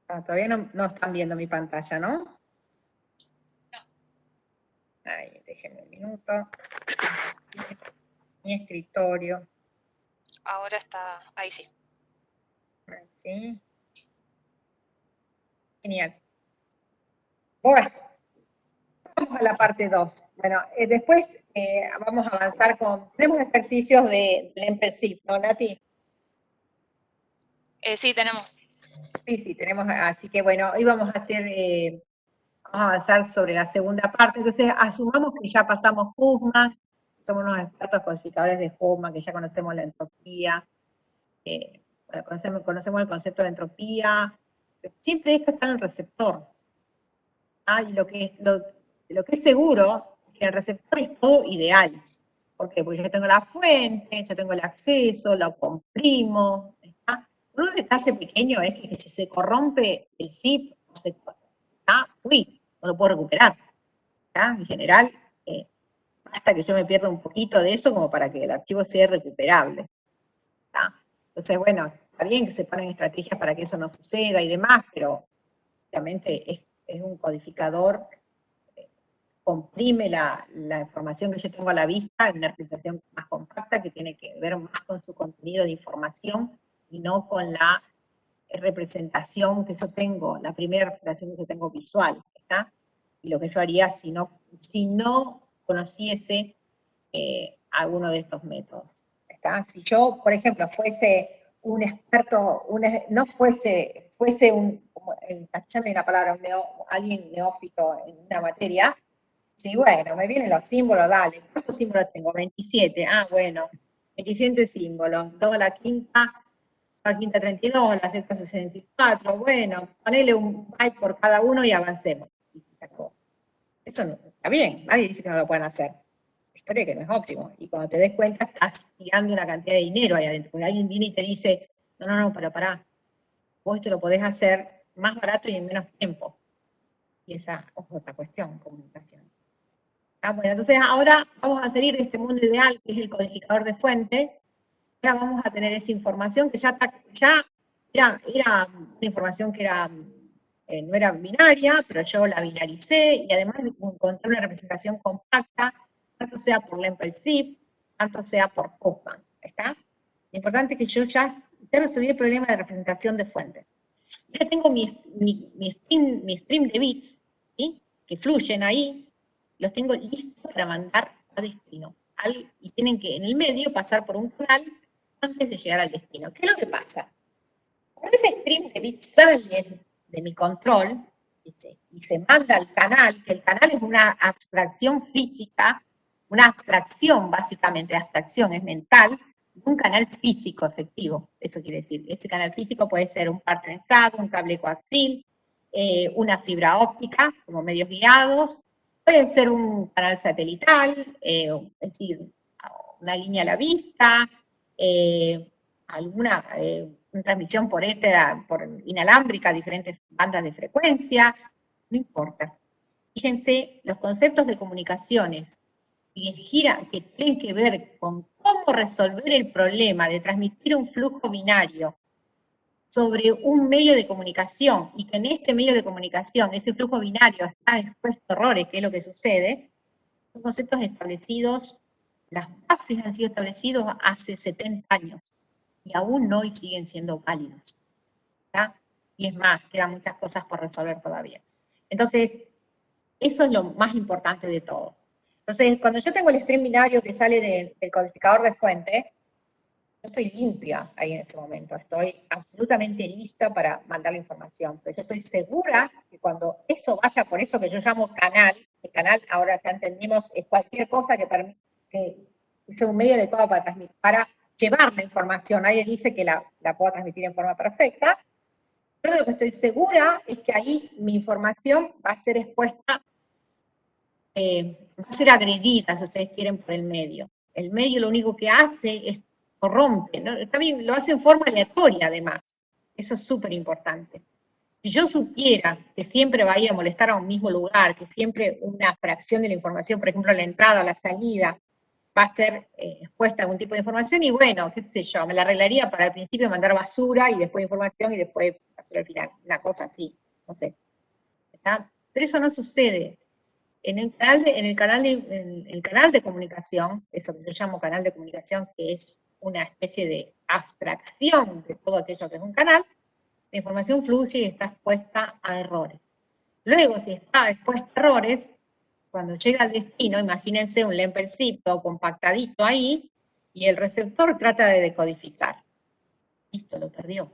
Todavía no están viendo mi pantalla, ¿no? No. Ahí, déjenme un minuto. Mi escritorio. Ahora está, ahí sí. Sí. Genial. Bueno, vamos a la parte 2. Bueno, después vamos a avanzar tenemos ejercicios del EMPESIP, ¿no, Nati? Sí, tenemos. Sí, tenemos, así que bueno, hoy vamos a avanzar sobre la segunda parte. Entonces, asumamos que ya pasamos Huffman, somos unos expertos codificadores de Huffman, que ya conocemos la entropía, conocemos el concepto de entropía. Siempre esto está en el receptor. Y lo que es seguro es que el receptor es todo ideal. ¿Por qué? Porque yo tengo la fuente, yo tengo el acceso, lo comprimo. Un detalle pequeño es que si se corrompe el zip, no lo puedo recuperar. En general, basta que yo me pierda un poquito de eso como para que el archivo sea recuperable. Entonces, bueno, está bien que se ponen estrategias para que eso no suceda y demás, pero obviamente es un codificador, comprime la información que yo tengo a la vista en una representación más compacta que tiene que ver más con su contenido de información y no con la representación que yo tengo, la primera representación que yo tengo visual, ¿está? Y lo que yo haría si no conociese alguno de estos métodos, ¿está? Si yo, por ejemplo, fuese un experto, no fuese como en castellano hay una palabra, alguien neófito en una materia, sí, bueno, me vienen los símbolos, dale, ¿cuántos símbolos tengo? 27, bueno, 27 símbolos, 2 a la quinta 32, a la sexta 64, bueno, ponele un byte por cada uno y avancemos. Eso no está bien, nadie dice que no lo puedan hacer. La historia es que no es óptimo. Y cuando te des cuenta, estás tirando una cantidad de dinero ahí adentro. Porque alguien viene y te dice, no, pero pará, vos esto lo podés hacer más barato y en menos tiempo. Y esa es otra cuestión, comunicación. Bueno, entonces ahora vamos a salir de este mundo ideal, que es el codificador de fuente. Ahora vamos a tener esa información que ya era una información que no era binaria, pero yo la binaricé y además encontré una representación compacta, tanto sea por Lempel-Zip, tanto sea por Huffman. ¿Está? Lo importante es que yo ya resolví el problema de representación de fuente. Ya tengo mi stream de bits, ¿sí? Que fluyen ahí, los tengo listos para mandar a destino. y tienen que en el medio pasar por un canal antes de llegar al destino. ¿Qué es lo que pasa? Cuando ese stream de bits sale de mi control y se manda al canal, que el canal es una abstracción física, una abstracción básicamente, abstracción es mental, un canal físico efectivo. Esto quiere decir, ese canal físico puede ser un par trenzado, un cable coaxil, una fibra óptica como medios guiados, puede ser un canal satelital, es decir, una línea a la vista, alguna transmisión por éter, por inalámbrica, diferentes bandas de frecuencia, no importa. Fíjense, los conceptos de comunicaciones que tienen que ver con cómo resolver el problema de transmitir un flujo binario sobre un medio de comunicación, y que en este medio de comunicación, ese flujo binario está expuesto a errores, que es lo que sucede, son conceptos establecidos, las bases han sido establecidos hace 70 años, y aún no y siguen siendo válidos. ¿Tá? Y es más, quedan muchas cosas por resolver todavía. Entonces, eso es lo más importante de todo. Entonces, cuando yo tengo el stream binario que sale del codificador de fuente, yo estoy limpia ahí en ese momento, estoy absolutamente lista para mandar la información, pero yo estoy segura que cuando eso vaya por eso que yo llamo canal, el canal, ahora ya entendimos, es cualquier cosa que sea un medio adecuado para transmitir, para llevar la información. Nadie dice que la pueda transmitir en forma perfecta, pero lo que estoy segura es que ahí mi información va a ser expuesta, va a ser agredida, si ustedes quieren, por el medio. El medio lo único que hace es corrompe, ¿no? También lo hace en forma aleatoria, además. Eso es súper importante. Si yo supiera que siempre va a ir a molestar a un mismo lugar, que siempre una fracción de la información, por ejemplo, la entrada o la salida, va a ser expuesta a algún tipo de información, y bueno, qué sé yo, me la arreglaría para al principio mandar basura, y después información, y después hacer al final, una cosa así, no sé. ¿Está? Pero eso no sucede. En el canal de comunicación, esto que yo llamo canal de comunicación, que es una especie de abstracción de todo aquello que es un canal, la información fluye y está expuesta a errores. Luego, si está expuesta a errores, cuando llega al destino, imagínense un lempelcito compactadito ahí, y el receptor trata de decodificar. Listo, lo perdió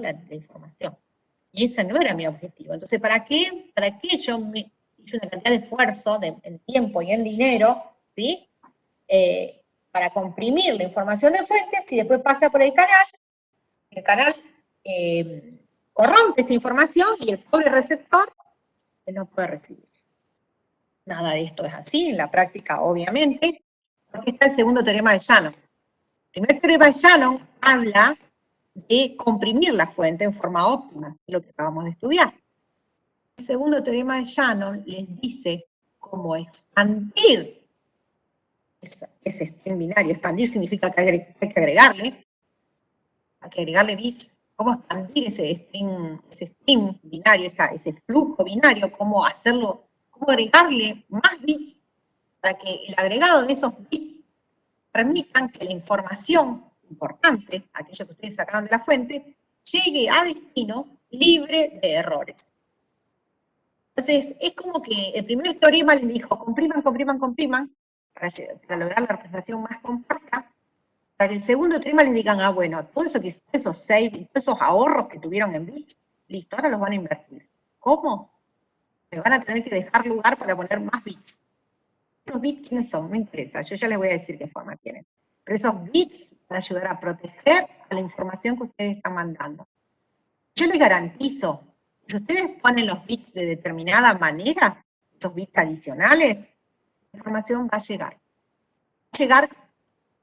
la información. Y ese no era mi objetivo. Entonces, ¿para qué yo me hice una cantidad de esfuerzo en tiempo y en dinero, ¿sí? Para comprimir la información de fuentes y después pasa por el canal corrompe esa información y el pobre receptor no puede recibir. Nada de esto es así en la práctica, obviamente, porque está el segundo teorema de Shannon. El primer teorema de Shannon habla de comprimir la fuente en forma óptima, que es lo que acabamos de estudiar. El segundo teorema de Shannon les dice cómo expandir ese string binario. Expandir significa que hay que agregarle bits. Cómo expandir ese string binario, ese flujo binario, cómo hacerlo, cómo agregarle más bits para que el agregado de esos bits permitan que la información importante, aquello que ustedes sacaron de la fuente, llegue a destino libre de errores. Entonces, es como que el primer teorema les dijo, compriman, para lograr la representación más compacta, para que el segundo teorema les digan, bueno, todos esos ahorros que tuvieron en bits, listo, ahora los van a invertir. ¿Cómo? Me van a tener que dejar lugar para poner más bits. ¿Esos bits quiénes son? No interesa, yo ya les voy a decir qué forma tienen. Pero esos bits van a ayudar a proteger a la información que ustedes están mandando. Yo les garantizo, si ustedes ponen los bits de determinada manera, esos bits adicionales, la información va a llegar. Va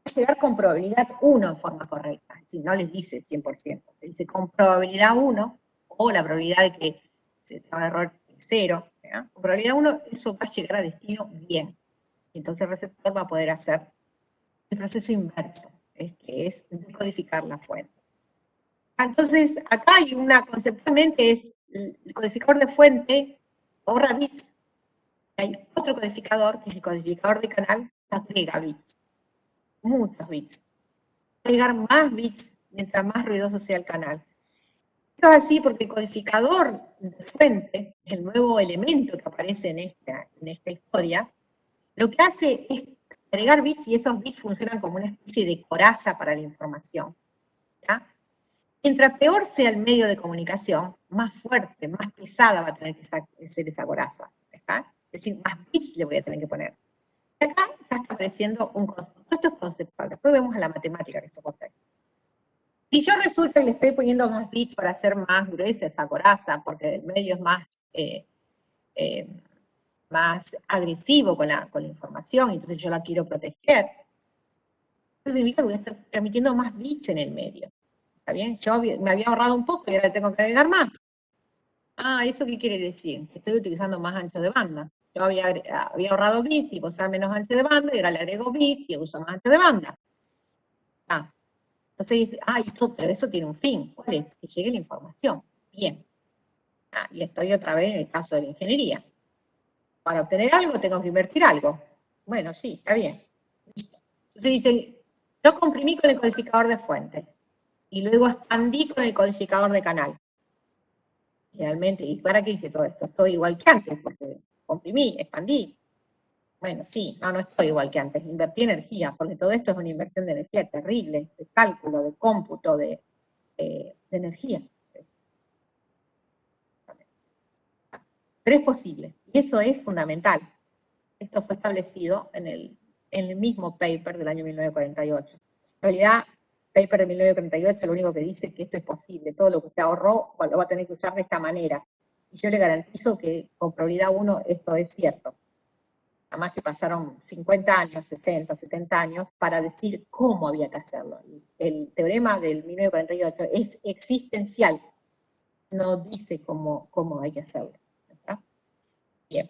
a llegar con probabilidad 1 en forma correcta. Si no les dice 100%, les dice con probabilidad 1, o la probabilidad de que se tenga un error 0, ¿verdad? Con probabilidad 1, eso va a llegar a destino bien. Entonces el receptor va a poder hacer el proceso inverso, que es decodificar la fuente. Entonces, acá hay conceptualmente es el codificador de fuente, ahorra bits. Hay otro codificador, que es el codificador de canal, que agrega bits. Muchos bits. Agregar más bits mientras más ruidoso sea el canal. Esto es así porque el codificador de fuente, el nuevo elemento que aparece en esta historia, lo que hace es agregar bits, y esos bits funcionan como una especie de coraza para la información. ¿Ya? Mientras peor sea el medio de comunicación, más fuerte, más pesada va a tener que ser esa coraza. ¿Está? Es decir, más bits le voy a tener que poner. Y acá está estableciendo un concepto. Esto es conceptual. Después vemos a la matemática que esto consta. Si yo resulta que le estoy poniendo más bits para hacer más gruesa esa coraza, porque el medio es más agresivo con la información, entonces yo la quiero proteger, eso significa que voy a estar transmitiendo más bits en el medio. ¿Está bien? Yo me había ahorrado un poco y ahora tengo que agregar más. ¿Eso qué quiere decir? Que estoy utilizando más ancho de banda. Yo había ahorrado bits y usar menos ancho de banda, y ahora le agrego bits y uso más ancho de banda. Entonces dice, pero esto tiene un fin. ¿Cuál es? Que llegue la información. Bien. Y estoy otra vez en el caso de la ingeniería. Para obtener algo tengo que invertir algo. Bueno, sí, está bien. Entonces dicen, yo comprimí con el codificador de fuente y luego expandí con el codificador de canal. Realmente, ¿y para qué hice todo esto? Estoy igual que antes, porque comprimí, expandí. Bueno, sí, no estoy igual que antes. Invertí energía, porque todo esto es una inversión de energía terrible, de cálculo, de cómputo, de energía. Pero es posible, y eso es fundamental. Esto fue establecido en el mismo paper del año 1948. En realidad, el paper de 1948 lo único que dice es que esto es posible, todo lo que usted ahorró lo va a tener que usar de esta manera. Y yo le garantizo que con probabilidad 1 esto es cierto. Además que pasaron 50 años, 60, 70 años para decir cómo había que hacerlo. El teorema del 1948 es existencial, no dice cómo hay que hacerlo. ¿Está? Bien.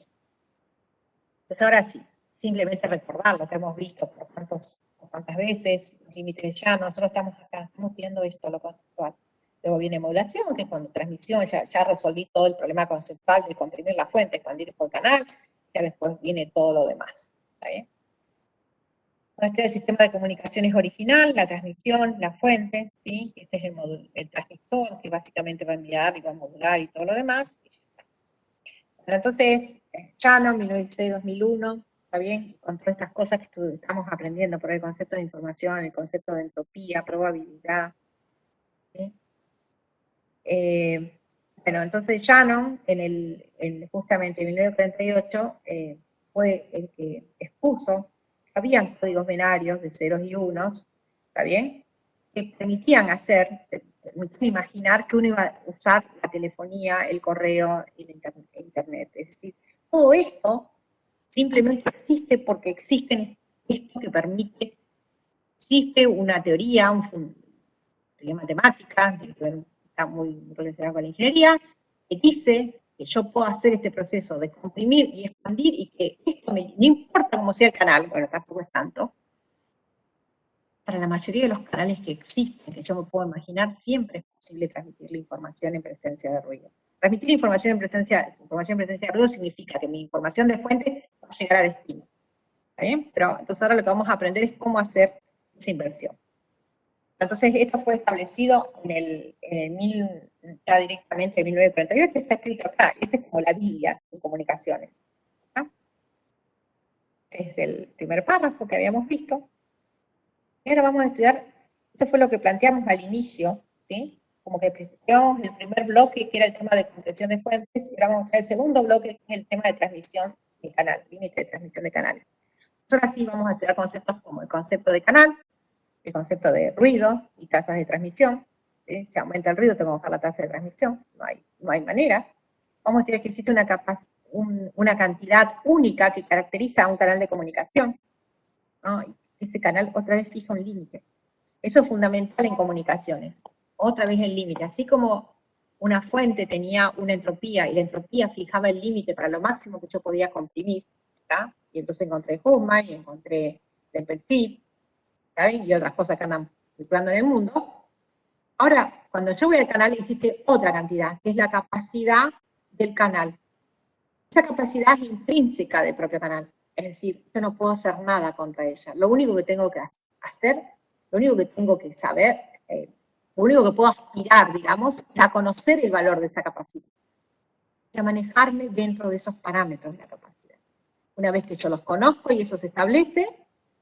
Entonces ahora sí, simplemente recordar lo que hemos visto por tantas veces, los límites de llano. Nosotros estamos acá, estamos viendo esto, lo conceptual. Luego viene modulación, que es cuando transmisión, ya resolví todo el problema conceptual de comprimir la fuente, expandir por canal, ya después viene todo lo demás. ¿Está bien? Este es el sistema de comunicaciones original, la transmisión, la fuente, ¿sí? Este es el transmisor, que básicamente va a enviar y va a modular y todo lo demás. Bueno, entonces, Shannon, 1906-2001, ¿está bien? Con todas estas cosas que estamos aprendiendo por el concepto de información, el concepto de entropía, probabilidad. ¿Sí? Bueno, entonces Shannon, justamente en 1948, fue el que expuso que habían códigos binarios de ceros y unos, ¿está bien? Que permitían imaginar que uno iba a usar la telefonía, el correo y la internet. Es decir, todo esto simplemente existe porque existe esto que permite, existe una teoría, teoría matemática, que está muy relacionada con la ingeniería, que dice que yo puedo hacer este proceso de comprimir y expandir y que esto no importa cómo sea el canal, bueno, tampoco es tanto, para la mayoría de los canales que existen, que yo me puedo imaginar, siempre es posible transmitir la información en presencia de ruido. Transmitir información en presencia de ruido significa que mi información de fuente va a llegar a destino. ¿Está bien? Pero entonces ahora lo que vamos a aprender es cómo hacer esa inversión. Entonces esto fue establecido ya directamente en 1948, está escrito acá. Esa es como la Biblia de comunicaciones. ¿Ah? Es el primer párrafo que habíamos visto. Y ahora vamos a estudiar, esto fue lo que planteamos al inicio, ¿sí? Como que presentamos el primer bloque, que era el tema de compresión de fuentes, y ahora vamos a ver el segundo bloque, que es el tema de transmisión de canal, límite de transmisión de canales. Ahora sí vamos a estudiar conceptos como el concepto de canal, el concepto de ruido y tasas de transmisión. ¿Sí? Si aumenta el ruido, tengo que bajar la tasa de transmisión, no hay manera. Vamos a estudiar que existe una cantidad única que caracteriza a un canal de comunicación, ¿no? Ese canal otra vez fija un límite. Eso es fundamental en comunicaciones. Otra vez el límite. Así como una fuente tenía una entropía y la entropía fijaba el límite para lo máximo que yo podía comprimir, ¿está? Y entonces encontré Huffman y encontré Lempertsev, y otras cosas que andan circulando en el mundo. Ahora, cuando yo voy al canal existe otra cantidad, que es la capacidad del canal. Esa capacidad es intrínseca del propio canal. Es decir, yo no puedo hacer nada contra ella. Lo único que tengo que hacer, lo único que tengo que saber, lo único que puedo aspirar, digamos, es a conocer el valor de esa capacidad. Y a manejarme dentro de esos parámetros de la capacidad. Una vez que yo los conozco y eso se establece,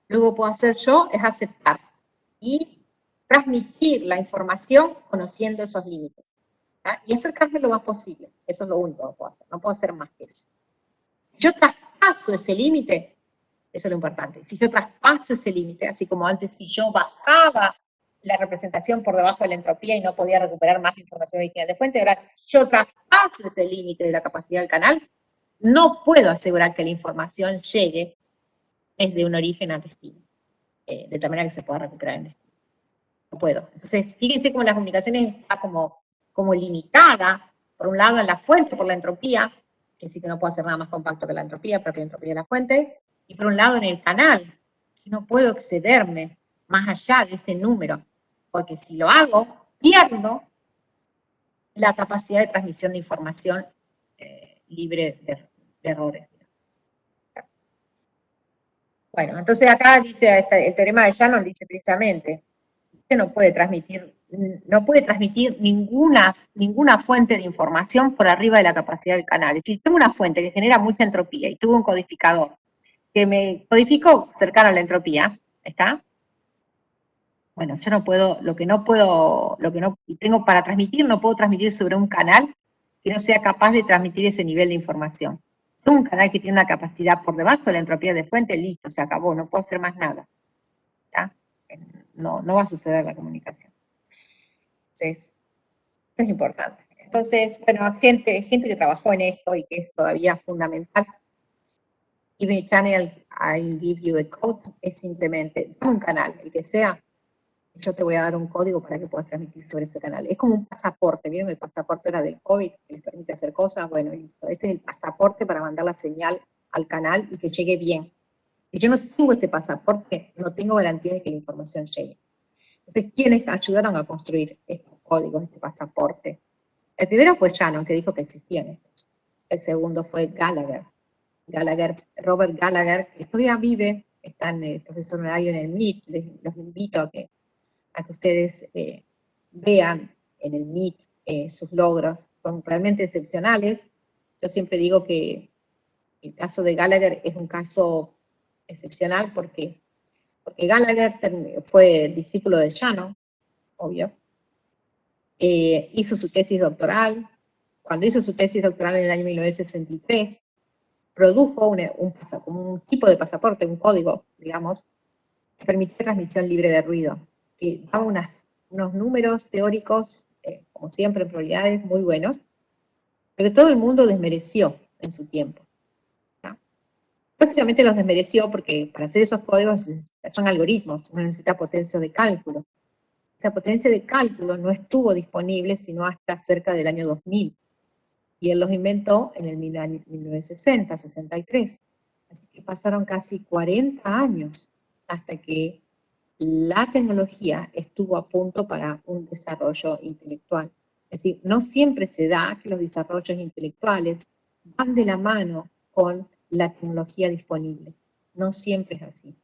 Luego puedo hacer yo es aceptar y transmitir la información conociendo esos límites. ¿Ah? Y acercarme lo más posible. Eso es lo único que puedo hacer. No puedo hacer más que eso. Si yo traspaso ese límite, eso es lo importante. Si yo traspaso ese límite, así como antes, si yo bajaba la representación por debajo de la entropía y no podía recuperar más información original de fuente, ahora si yo traspaso ese límite de la capacidad del canal, no puedo asegurar que la información llegue desde un origen a destino, de tal manera que se pueda recuperar en destino. No puedo. Entonces, fíjense cómo la comunicación está como limitada, por un lado en la fuente, por la entropía, que sí que no puedo hacer nada más compacto que la entropía, propia entropía de la fuente, y por un lado en el canal, que no puedo excederme más allá de ese número, porque si lo hago, pierdo la capacidad de transmisión de información libre de errores. Bueno, entonces acá dice, el teorema de Shannon dice precisamente, usted no puede transmitir ninguna fuente de información por arriba de la capacidad del canal. Es decir, tengo una fuente que genera mucha entropía y tuve un codificador que me codificó cercano a la entropía, ¿está? Bueno, yo no puedo, tengo para transmitir, no puedo transmitir sobre un canal que no sea capaz de transmitir ese nivel de información. Tengo un canal que tiene una capacidad por debajo de la entropía de fuente, listo, se acabó, no puedo hacer más nada. ¿Está? No va a suceder la comunicación. Entonces, eso es importante. Entonces, bueno, gente que trabajó en esto y que es todavía fundamental, Even Channel, I'll give you a code, es simplemente un canal, el que sea, yo te voy a dar un código para que puedas transmitir sobre ese canal. Es como un pasaporte, ¿vieron? El pasaporte era del COVID, que les permite hacer cosas, bueno, listo. Este es el pasaporte para mandar la señal al canal y que llegue bien. Si yo no tengo este pasaporte, no tengo garantía de que la información llegue. Entonces, ¿quiénes ayudaron a construir estos códigos, este pasaporte? El primero fue Shannon, que dijo que existían estos. El segundo fue Gallagher, Robert Gallagher, que todavía vive, está en el profesor honorario en el MIT, los invito a que ustedes vean en el MIT sus logros, son realmente excepcionales. Yo siempre digo que el caso de Gallagher es un caso excepcional porque Gallagher fue discípulo de Shannon, obvio, hizo su tesis doctoral. Cuando hizo su tesis doctoral en el año 1963, produjo un tipo de pasaporte, un código, digamos, que permitía transmisión libre de ruido, que daba unos números teóricos, como siempre en probabilidades, muy buenos, pero que todo el mundo desmereció en su tiempo. ¿No? Básicamente los desmereció porque para hacer esos códigos son algoritmos, uno necesita potencia de cálculo. Esa potencia de cálculo no estuvo disponible sino hasta cerca del año 2000. Y él los inventó en el 1960, 63. Así que pasaron casi 40 años hasta que la tecnología estuvo a punto para un desarrollo intelectual. Es decir, no siempre se da que los desarrollos intelectuales van de la mano con la tecnología disponible. No siempre es así.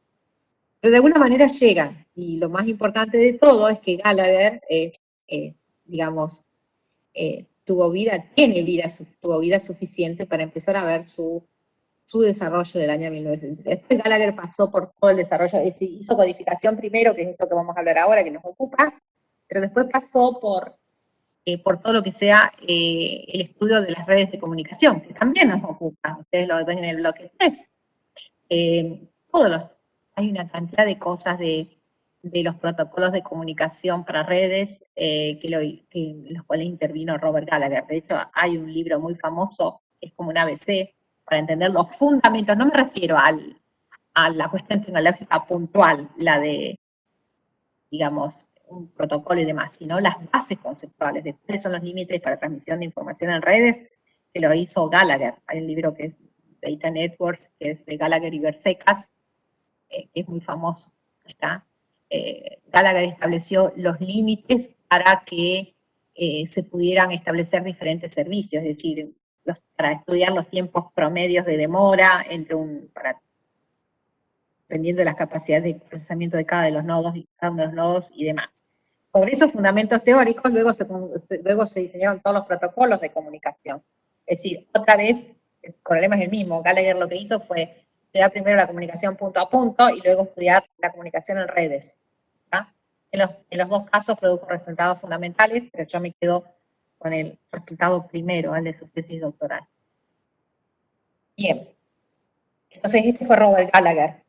Pero de alguna manera llegan. Y lo más importante de todo es que Gallagher, digamos, tuvo vida suficiente para empezar a ver su desarrollo del año 1960. Después Gallagher pasó por todo el desarrollo, hizo codificación primero, que es esto que vamos a hablar ahora, que nos ocupa, pero después pasó por todo lo que sea el estudio de las redes de comunicación, que también nos ocupa. Ustedes lo ven en el bloque 3. Hay una cantidad de cosas de los protocolos de comunicación para redes en los cuales intervino Robert Gallagher. De hecho, hay un libro muy famoso, que es como un ABC, para entender los fundamentos. No me refiero a la cuestión tecnológica puntual, la de, digamos, un protocolo y demás, sino las bases conceptuales de cuáles son los límites para transmisión de información en redes, que lo hizo Gallagher. Hay un libro que es Data Networks, que es de Gallagher y Bersecas, que es muy famoso, ¿está? Gallagher estableció los límites para que se pudieran establecer diferentes servicios, es decir, para estudiar los tiempos promedios de demora dependiendo de las capacidades de procesamiento de cada uno de los nodos y demás. Sobre esos fundamentos teóricos, luego se diseñaron todos los protocolos de comunicación. Es decir, otra vez, el problema es el mismo. Gallagher lo que hizo fue estudiar primero la comunicación punto a punto y luego estudiar la comunicación en redes. ¿tá? En los dos casos produjo resultados fundamentales, pero yo me quedo con el resultado primero, el de su tesis doctoral. Bien. Entonces este fue Robert Gallagher.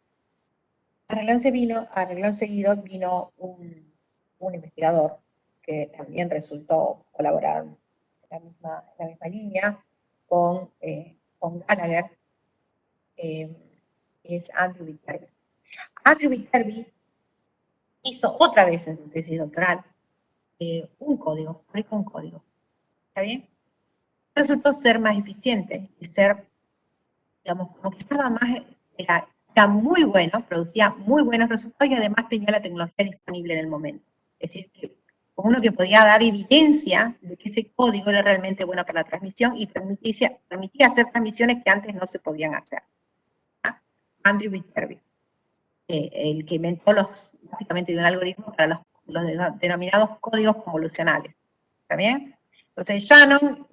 A renglón seguido vino un investigador que también resultó colaborar en la misma línea con Gallagher, es Andrew Viterbi. Andrew Viterbi hizo otra vez en su tesis doctoral un código, fabricó un código. ¿Está bien? Resultó ser más eficiente y ser, digamos, como que estaba más, era muy bueno, producía muy buenos resultados y además tenía la tecnología disponible en el momento. Es decir, que como uno que podía dar evidencia de que ese código era realmente bueno para la transmisión y permitía hacer transmisiones que antes no se podían hacer. Andrew Viterbi, el que inventó básicamente un algoritmo para los denominados códigos convolucionales. ¿Está bien? Entonces Shannon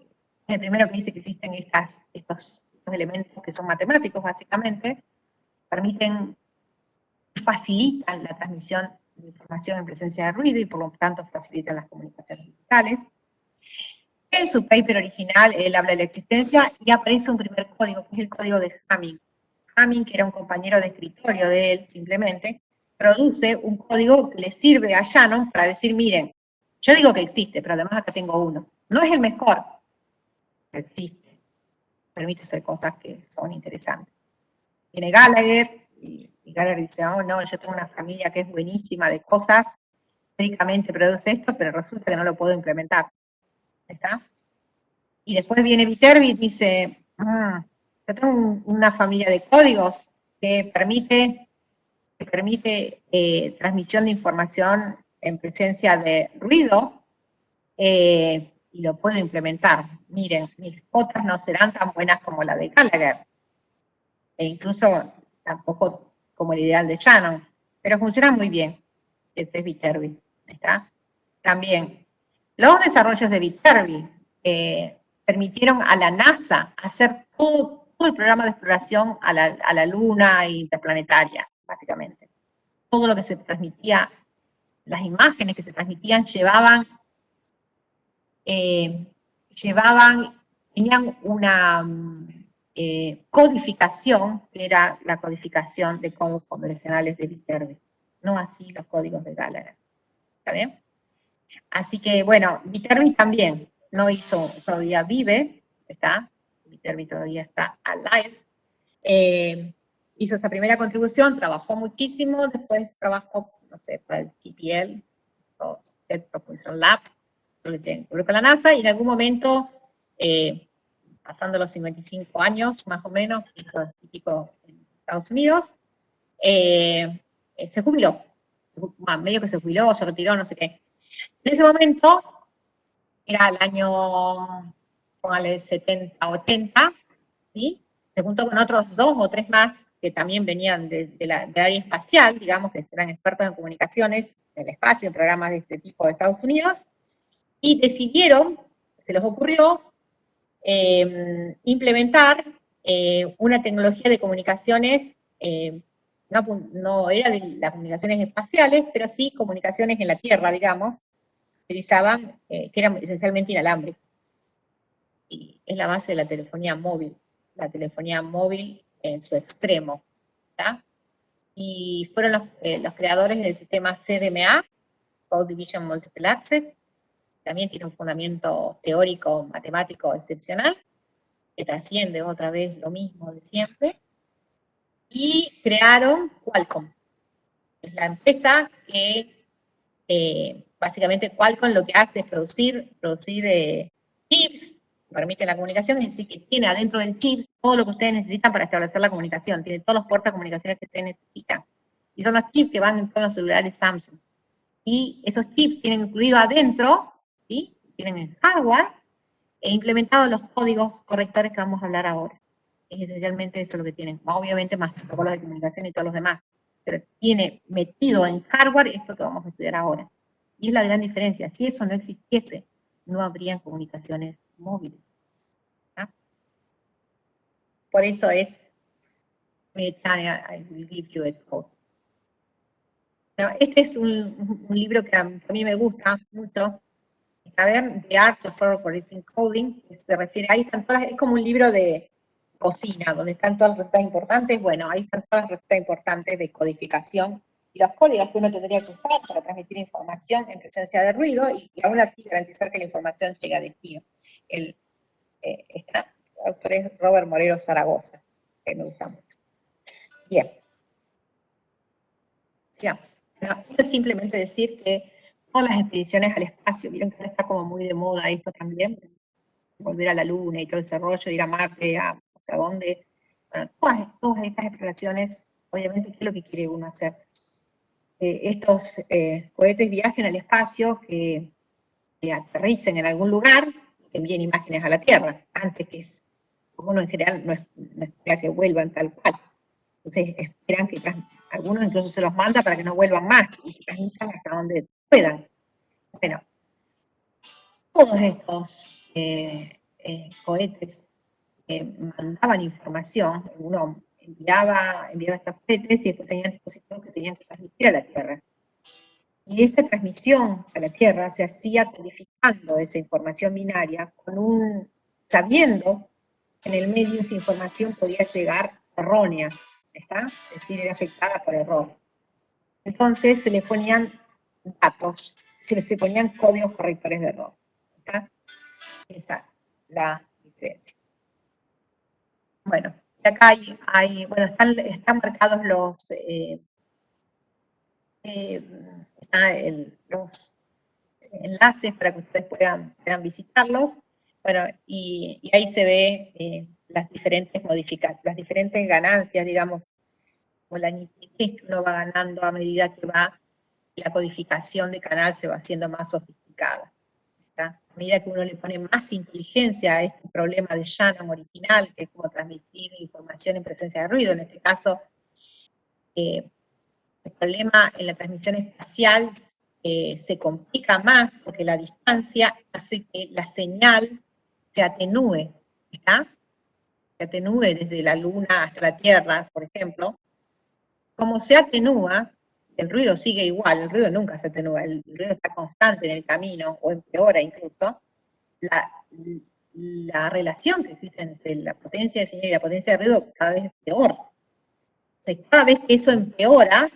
es el primero que dice que existen estos elementos que son matemáticos básicamente, facilitan la transmisión de información en presencia de ruido y por lo tanto facilitan las comunicaciones digitales. En su paper original él habla de la existencia y aparece un primer código, que es el código de Hamming. Hamming, que era un compañero de escritorio de él, simplemente, produce un código que le sirve a Shannon para decir, miren, yo digo que existe, pero además acá tengo uno. No es el mejor, pero existe. Permite hacer cosas que son interesantes. Viene Gallagher, y Gallagher dice, oh no, yo tengo una familia que es buenísima de cosas, técnicamente produce esto, pero resulta que no lo puedo implementar. ¿Está? Y después viene Viterbi y dice, yo tengo una familia de códigos que permite transmisión de información en presencia de ruido, y lo puedo implementar. Miren, mis otras no serán tan buenas como la de Gallagher, e incluso tampoco como el ideal de Shannon, pero funciona muy bien. Este es Viterbi, ¿está? También, los desarrollos de Viterbi permitieron a la NASA hacer todo el programa de exploración a la Luna interplanetaria, básicamente. Todo lo que se transmitía, las imágenes que se transmitían tenían una codificación, que era la codificación de códigos convencionales de Viterbi, no así los códigos de Gallagher. ¿Está bien? Así que, bueno, Viterbi también no hizo, todavía vive, ¿está? Viterbi todavía está alive. Hizo esa primera contribución, trabajó muchísimo, después trabajó, no sé, para el TPL, Jet Propulsion Lab, con la NASA, y en algún momento, pasando los 55 años, más o menos, típico en Estados Unidos, se jubiló. Medio que se jubiló, se retiró, no sé qué. En ese momento, era el año, póngale 70, 80, ¿sí? Se juntó con otros 2 o 3 más que también venían del área espacial, digamos, que eran expertos en comunicaciones, en el espacio, en programas de este tipo de Estados Unidos, y decidieron, se les ocurrió, implementar una tecnología de comunicaciones, no era de las comunicaciones espaciales, pero sí comunicaciones en la Tierra, digamos, utilizaban, que eran esencialmente inalámbricas. Y es la base de la telefonía móvil en su extremo. ¿tá? Y fueron los creadores del sistema CDMA, Code Division Multiple Access, también tiene un fundamento teórico, matemático excepcional, que trasciende otra vez lo mismo de siempre, y crearon Qualcomm. Es la empresa que, básicamente Qualcomm lo que hace es producir chips, que permiten la comunicación, es decir, que tiene adentro del chip todo lo que ustedes necesitan para establecer la comunicación, tiene todos los puertos de comunicaciones que ustedes necesitan. Y son los chips que van en todos los celulares Samsung. Y esos chips tienen incluido adentro, ¿sí? Tienen el hardware, e implementado los códigos correctores que vamos a hablar ahora. Es esencialmente eso lo que tienen. Obviamente más protocolos de comunicación y todos los demás. Pero tiene metido en hardware esto que vamos a estudiar ahora. Y es la gran diferencia. Si eso no existiese, no habrían comunicaciones móviles. ¿tá? Por eso es I will give you a code. Bueno, este es un libro que a mí me gusta mucho. A ver, The Art of Algorithm Coding, que se refiere, ahí están todas, es como un libro de cocina, donde están todas las recetas importantes. Bueno, ahí están todas las recetas importantes de codificación y los códigos que uno tendría que usar para transmitir información en presencia de ruido y aún así garantizar que la información llegue a destino. El autor es Robert Morero Zaragoza, que me gusta mucho. Bien. Sigamos. Bueno, esto es simplemente decir que todas las expediciones al espacio, vieron que ahora está como muy de moda esto también, volver a la Luna y todo ese rollo, ir a Marte, a no sé a dónde. Bueno, todas estas exploraciones, obviamente, ¿qué es lo que quiere uno hacer? Estos cohetes viajen al espacio, que aterricen en algún lugar, que envíen imágenes a la Tierra, antes que como uno en general no espera que vuelvan tal cual. Entonces esperan que algunos incluso se los manda para que no vuelvan más y que transmitan hasta donde puedan. Bueno, todos estos cohetes mandaban información, uno enviaba estos cohetes y después tenían dispositivos que tenían que transmitir a la Tierra. Y esta transmisión a la Tierra se hacía codificando esa información binaria, sabiendo que en el medio esa información podía llegar errónea, ¿está? Es decir, era afectada por error. Entonces se le ponían datos, se ponían códigos correctores de error, ¿está? Esa es la diferencia. Bueno, y acá bueno, están marcados los enlaces para que ustedes puedan visitarlos. Bueno, y ahí se ve las diferentes las diferentes ganancias, digamos, o la nitidez que uno va ganando a medida que la codificación de canal se va haciendo más sofisticada. ¿Está? A medida que uno le pone más inteligencia a este problema de Shannon original, que es como transmitir información en presencia de ruido, en este caso, el problema en la transmisión espacial se complica más porque la distancia hace que la señal se atenúe, ¿está? Se atenúe desde la Luna hasta la Tierra, por ejemplo. Como se atenúa, el ruido sigue igual, el ruido nunca se atenúa, el ruido está constante en el camino, o empeora incluso. La relación que existe entre la potencia de señal y la potencia de ruido cada vez es peor. Entonces, cada vez que eso empeora,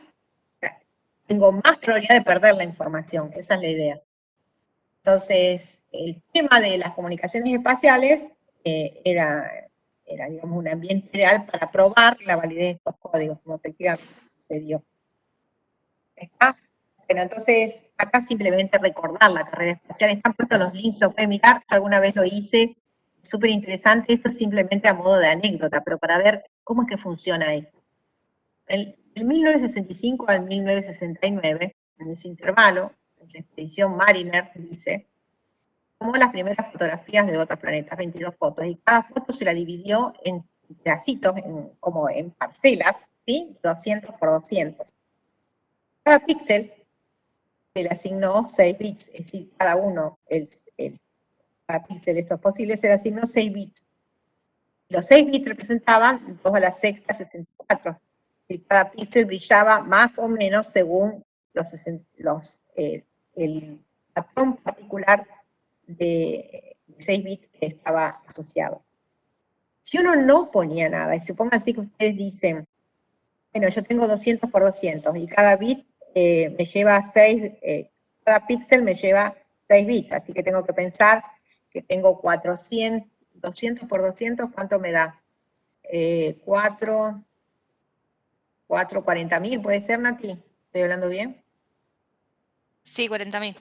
tengo más probabilidad de perder la información, esa es la idea. Entonces, el tema de las comunicaciones espaciales era, digamos, un ambiente ideal para probar la validez de estos códigos, como efectivamente sucedió. ¿Está? Bueno, entonces, acá simplemente recordar la carrera espacial, están puestos los links, lo pueden mirar, alguna vez lo hice, súper interesante, esto es simplemente a modo de anécdota, pero para ver cómo es que funciona esto. En 1965 al 1969, en ese intervalo, la expedición Mariner, dice, tomó las primeras fotografías de otros planetas, 22 fotos, y cada foto se la dividió en pedacitos, como en parcelas, ¿sí? 200 por 200. Cada píxel se le asignó 6 bits, es decir, cada uno, cada píxel de estos posibles se le asignó 6 bits. Los 6 bits representaban 2 a la sexta, 64. Y cada píxel brillaba más o menos según el patrón particular de 6 bits que estaba asociado. Si uno no ponía nada, y supongan así que ustedes dicen, bueno, yo tengo 200 por 200, y cada bit me lleva 6, cada píxel me lleva 6 bits, así que tengo que pensar que tengo 400, 200 por 200, ¿cuánto me da? 40.000, ¿puede ser, Nati? ¿Estoy hablando bien? Sí, 40.000.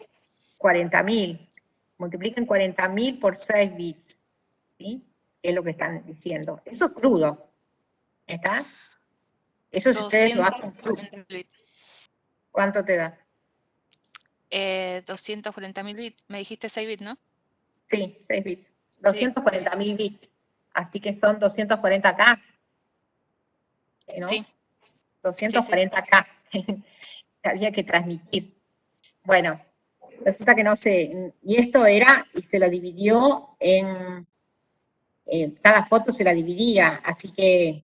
40.000. Multipliquen 40.000 por 6 bits, ¿sí? Es lo que están diciendo. Eso es crudo, ¿está? Eso si ustedes lo hacen crudo. ¿Cuánto te da? 240.000 bits. Me dijiste 6 bits, ¿no? Sí, 6 bits. 240.000 bits. Así que son 240K. ¿No? Sí. 240K. Había que transmitir. Bueno, resulta que no sé. Y esto era, y se lo dividió en. Cada foto se la dividía, así que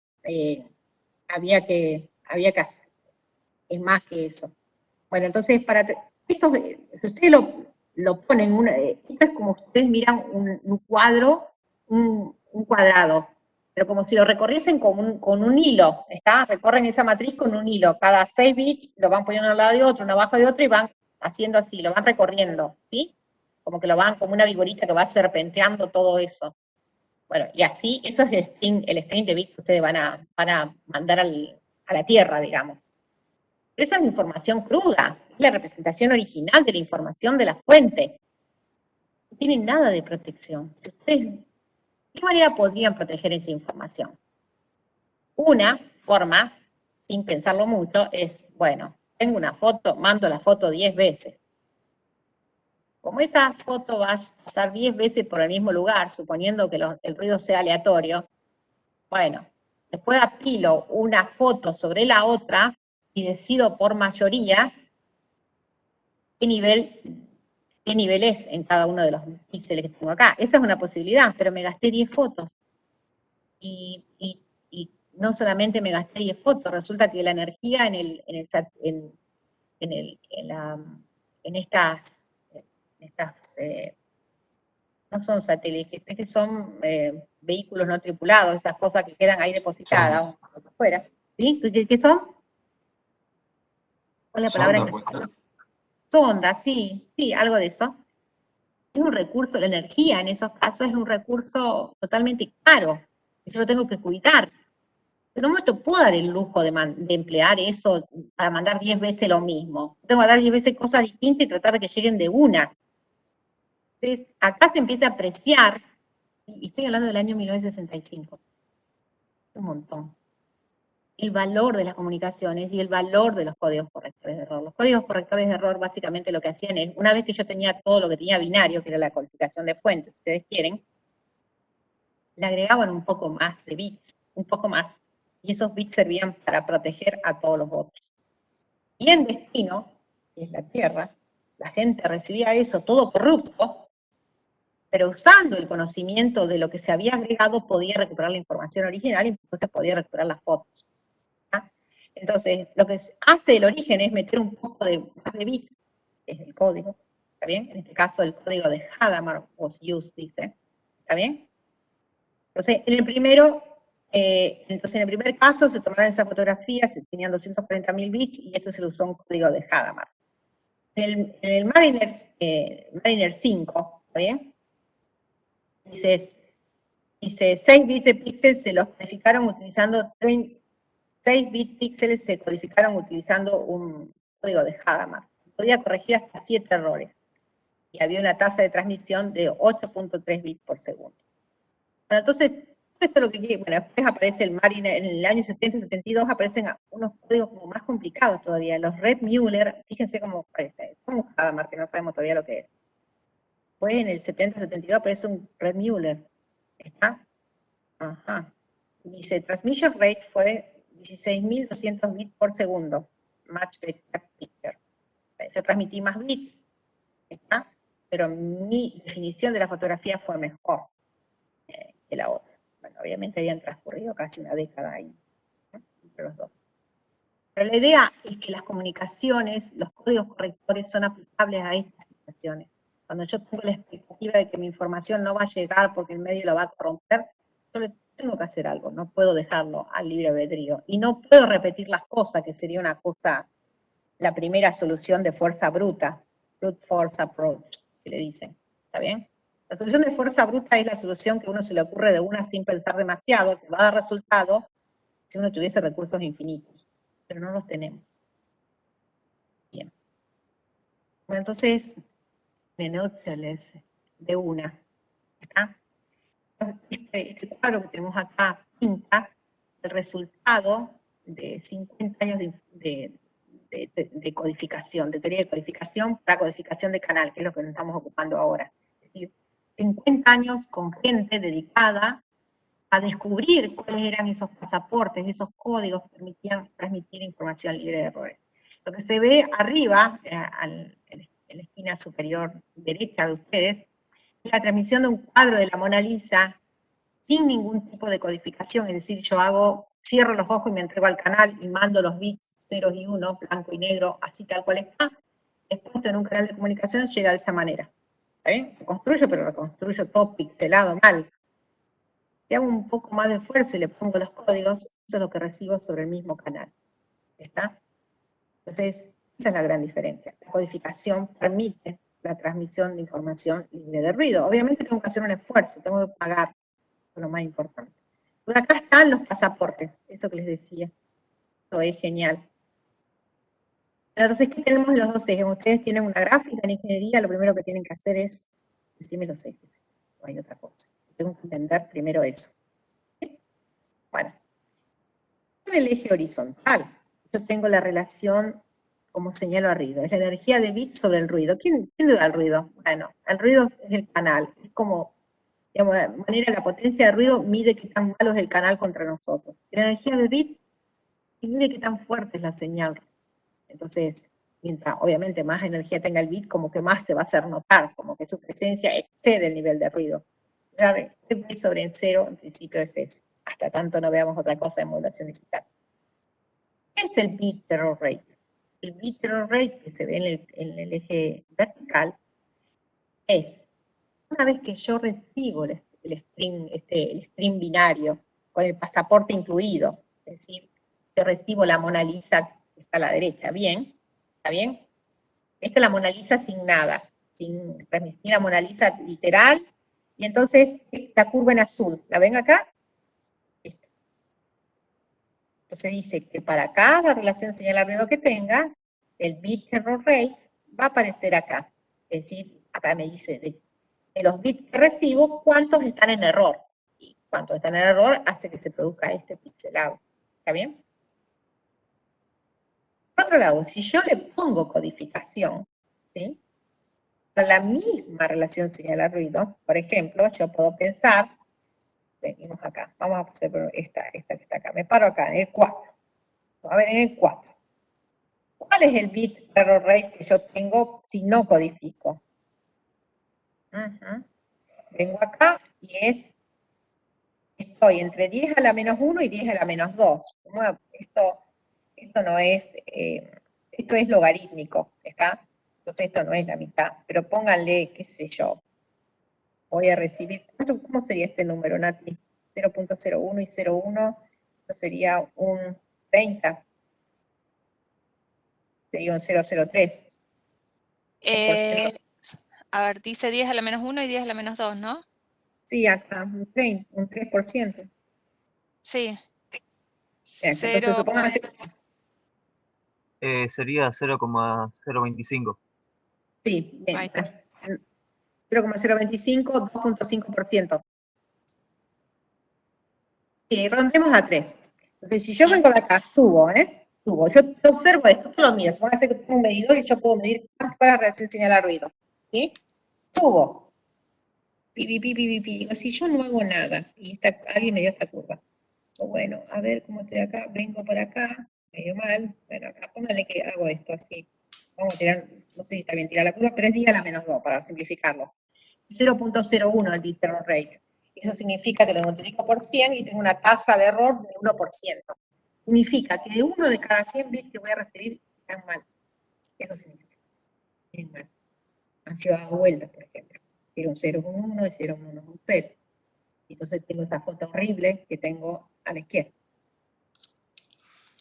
había que hacer, es más que eso. Bueno, entonces, eso, si ustedes lo ponen, esto es como ustedes miran un cuadro, un cuadrado, pero como si lo recorriesen con un hilo, ¿está? Recorren esa matriz con un hilo, cada 6 bits lo van poniendo a un lado de otro, uno abajo de otro, y van haciendo así, lo van recorriendo, ¿sí? Como que lo van como una viborita que va serpenteando todo eso. Bueno, y así, eso es el string de bits que ustedes van a mandar a la Tierra, digamos. Pero esa es información cruda, es la representación original de la información de la fuente. No tienen nada de protección. ¿De qué manera podrían proteger esa información? Una forma, sin pensarlo mucho, es, bueno, tengo una foto, mando la foto 10 veces. Como esa foto va a pasar 10 veces por el mismo lugar, suponiendo que el ruido sea aleatorio, bueno, después apilo una foto sobre la otra y decido por mayoría qué nivel es en cada uno de los píxeles que tengo acá. Esa es una posibilidad, pero me gasté 10 fotos. Y no solamente me gasté 10 fotos, resulta que la energía en estas no son satélites, que son vehículos no tripulados, esas cosas que quedan ahí depositadas afuera. ¿Sí? ¿Qué son? ¿Cuál es la palabra? Sonda, puede ser. Sonda, sí, algo de eso. Es un recurso, la energía en esos casos es un recurso totalmente caro, que yo lo tengo que cuidar. Pero no me puedo dar el lujo de emplear eso para mandar 10 veces lo mismo. Tengo que dar 10 veces cosas distintas y tratar de que lleguen de una. Entonces, acá se empieza a apreciar, y estoy hablando del año 1965, un montón, el valor de las comunicaciones y el valor de los códigos correctores de error. Los códigos correctores de error básicamente lo que hacían es, una vez que yo tenía todo lo que tenía binario, que era la codificación de fuentes, si ustedes quieren, le agregaban un poco más de bits, un poco más, y esos bits servían para proteger a todos los otros. Y en destino, que es la Tierra, la gente recibía eso todo corrupto, pero usando el conocimiento de lo que se había agregado podía recuperar la información original y entonces podía recuperar las fotos. Entonces, lo que hace el origen es meter un poco más de bits, que es el código, ¿está bien? En este caso el código de Hadamard was used, dice, ¿está bien? Entonces, en el primer caso se tomaron esas fotografías, se tenían 240.000 bits y eso se le usó un código de Hadamard. En el Mariner 5, ¿está bien? Dice 6 bits de píxeles se los codificaron utilizando 6 bit píxeles se codificaron utilizando un código de Hadamard. Podía corregir hasta 7 errores. Y había una tasa de transmisión de 8.3 bits por segundo. Bueno, entonces, esto es lo que quiere. Bueno, después aparece el Mariner, en el año 70-72 aparecen unos códigos como más complicados todavía. Los Red Mueller, fíjense cómo aparece. Como Hadamard, que no sabemos todavía lo que es. Pues en el 70-72 aparece un Red Mueller. ¿Está? Ajá. Dice, transmission rate fue 16.200 bits por segundo. Much better picture. Yo transmití más bits, ¿está? Pero mi definición de la fotografía fue mejor que la otra. Bueno, obviamente habían transcurrido casi una década ahí, ¿no? Entre los dos. Pero la idea es que las comunicaciones, los códigos correctores son aplicables a estas situaciones. Cuando yo tengo la expectativa de que mi información no va a llegar porque el medio la va a corromper, yo le tengo que hacer algo, no puedo dejarlo al libre albedrío. Y no puedo repetir las cosas, que sería una cosa, la primera solución de fuerza bruta, brute force approach, que le dicen. ¿Está bien? La solución de fuerza bruta es la solución que a uno se le ocurre de una sin pensar demasiado, que va a dar resultado si uno tuviese recursos infinitos. Pero no los tenemos. Bien. Bueno, entonces, Menóteles de una. ¿Está? Este cuadro que tenemos acá pinta el resultado de 50 años de codificación, de teoría de codificación para codificación de canal, que es lo que nos estamos ocupando ahora. Es decir, 50 años con gente dedicada a descubrir cuáles eran esos pasaportes, esos códigos que permitían transmitir información libre de errores. Lo que se ve arriba, en la esquina superior derecha de ustedes, es la transmisión de un cuadro de la Mona Lisa sin ningún tipo de codificación, es decir, yo hago cierro los ojos y me entrego al canal y mando los bits 0 y 1, blanco y negro, así tal cual está, expuesto en un canal de comunicación, llega de esa manera. ¿Está bien? Lo construyo, pero lo construyo todo pixelado, mal. Si hago un poco más de esfuerzo y le pongo los códigos, eso es lo que recibo sobre el mismo canal. ¿Está? Entonces, esa es la gran diferencia. La codificación permite la transmisión de información libre de ruido. Obviamente tengo que hacer un esfuerzo, tengo que pagar, eso es lo más importante. Por acá están los pasaportes, eso que les decía. Esto es genial. Entonces, ¿qué tenemos en los dos ejes? Ustedes tienen una gráfica en ingeniería, lo primero que tienen que hacer es decirme los ejes. No hay otra cosa. Tengo que entender primero eso. ¿Sí? Bueno, en el eje horizontal, yo tengo la relación, como señalo arriba, es la energía de bits sobre el ruido. ¿Quién le da el ruido? Bueno, el ruido es el canal, es como, digamos, de manera la potencia de ruido mide qué tan malo es el canal contra nosotros. La energía de bits mide qué tan fuerte es la señal. Entonces, mientras obviamente más energía tenga el bit, como que más se va a hacer notar, como que su presencia excede el nivel de ruido. El bit sobre el 0 en principio es eso, hasta tanto no veamos otra cosa de modulación digital. ¿Qué es el bit error rate? El bit error rate que se ve en el eje vertical es, una vez que yo recibo el string binario, con el pasaporte incluido, es decir, yo recibo la Mona Lisa que está a la derecha, ¿bien? ¿Está bien? Esta es la Mona Lisa sin nada, sin transmitir la Mona Lisa literal, y entonces esta curva en azul, ¿la ven acá? Esto. Entonces dice que para cada relación señal-ruido que tenga, el bit error rate va a aparecer acá. Es decir, acá me dice de los bits que recibo, cuántos están en error. Y cuántos están en error hace que se produzca este pixelado. ¿Está bien? Por otro lado, si yo le pongo codificación, ¿sí? Para la misma relación señal-ruido, por ejemplo, yo puedo pensar, venimos acá, vamos a hacer esta que está acá, me paro acá, en el 4. A ver, en el 4. ¿Cuál es el bit error rate que yo tengo si no codifico? Vengo acá y estoy entre 10 a la menos 1 y 10 a la menos 2. Esto no es, esto es logarítmico, ¿está? Entonces esto no es la mitad, pero pónganle, qué sé yo, voy a recibir, ¿cómo sería este número, Nati? 0.01 y 0.1, esto sería un 30, sería un 0.03. A ver, dice 10 a la menos 1 y 10 a la menos 2, ¿no? Sí, acá, un 3%. Sí. Entonces supongan sería 0,025. sí, bien. 0,025, 2.5%. Sí, rondemos a 3. Entonces, si yo vengo de acá, subo, subo. Yo observo esto, yo lo miro. Supongo que tengo un medidor y yo puedo medir cuánto para la reacción señal-ruido. ¿Sí? Subo. Digo, si yo no hago nada, y alguien me dio esta curva. Bueno, a ver cómo estoy acá, vengo para acá, medio mal. Bueno, acá póngale que hago esto así. Vamos a tirar, no sé si está bien tirar la curva, pero es 10 a la menos 2, para simplificarlo. 0.01 el bit error rate. Eso significa que lo multiplico por 100 y tengo una tasa de error del 1%. Significa que de uno de cada 100 bits que voy a recibir están mal. Eso significa. Es mal. Han sido dado vueltas, por ejemplo. Quiero un 0 un 1 y 0 un 1 un 0. Entonces tengo esa foto horrible que tengo a la izquierda.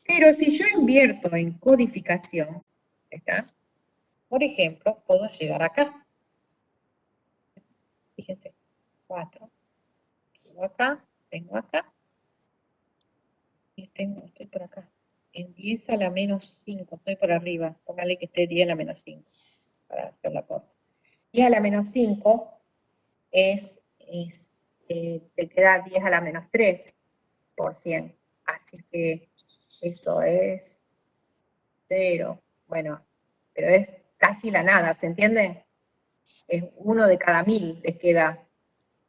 Pero si yo invierto en codificación, ¿está? Por ejemplo, puedo llegar acá. Fíjense, 4. Tengo acá. Y estoy por acá. En 10 a la menos 5, estoy por arriba. Póngale que esté 10 a la menos 5, para hacer la corta. 10 a la menos 5 te queda 10 a la menos 3%. Así que eso es 0. Bueno, pero es casi la nada, ¿se entiende? Es 1 de cada 1000 les queda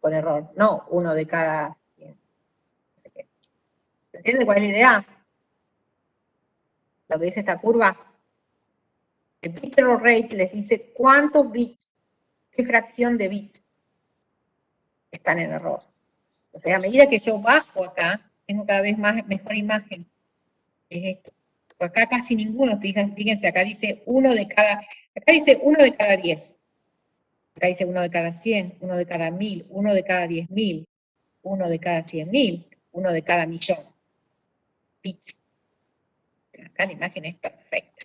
con error, no 1 de cada 100. No sé qué. ¿Se entiende cuál es la idea? Lo que dice esta curva. El bit error rate les dice cuántos bits, qué fracción de bits están en error. Entonces, a medida que yo bajo acá, tengo cada vez mejor imagen. Es esto. Acá casi ninguno, fíjense, acá dice acá dice 1 de cada 10. Acá dice 1 de cada 100, 1 de cada 1000, 1 de cada 10.000, 1 de cada 100.000, 1 de cada millón. Bits. Acá la imagen es perfecta.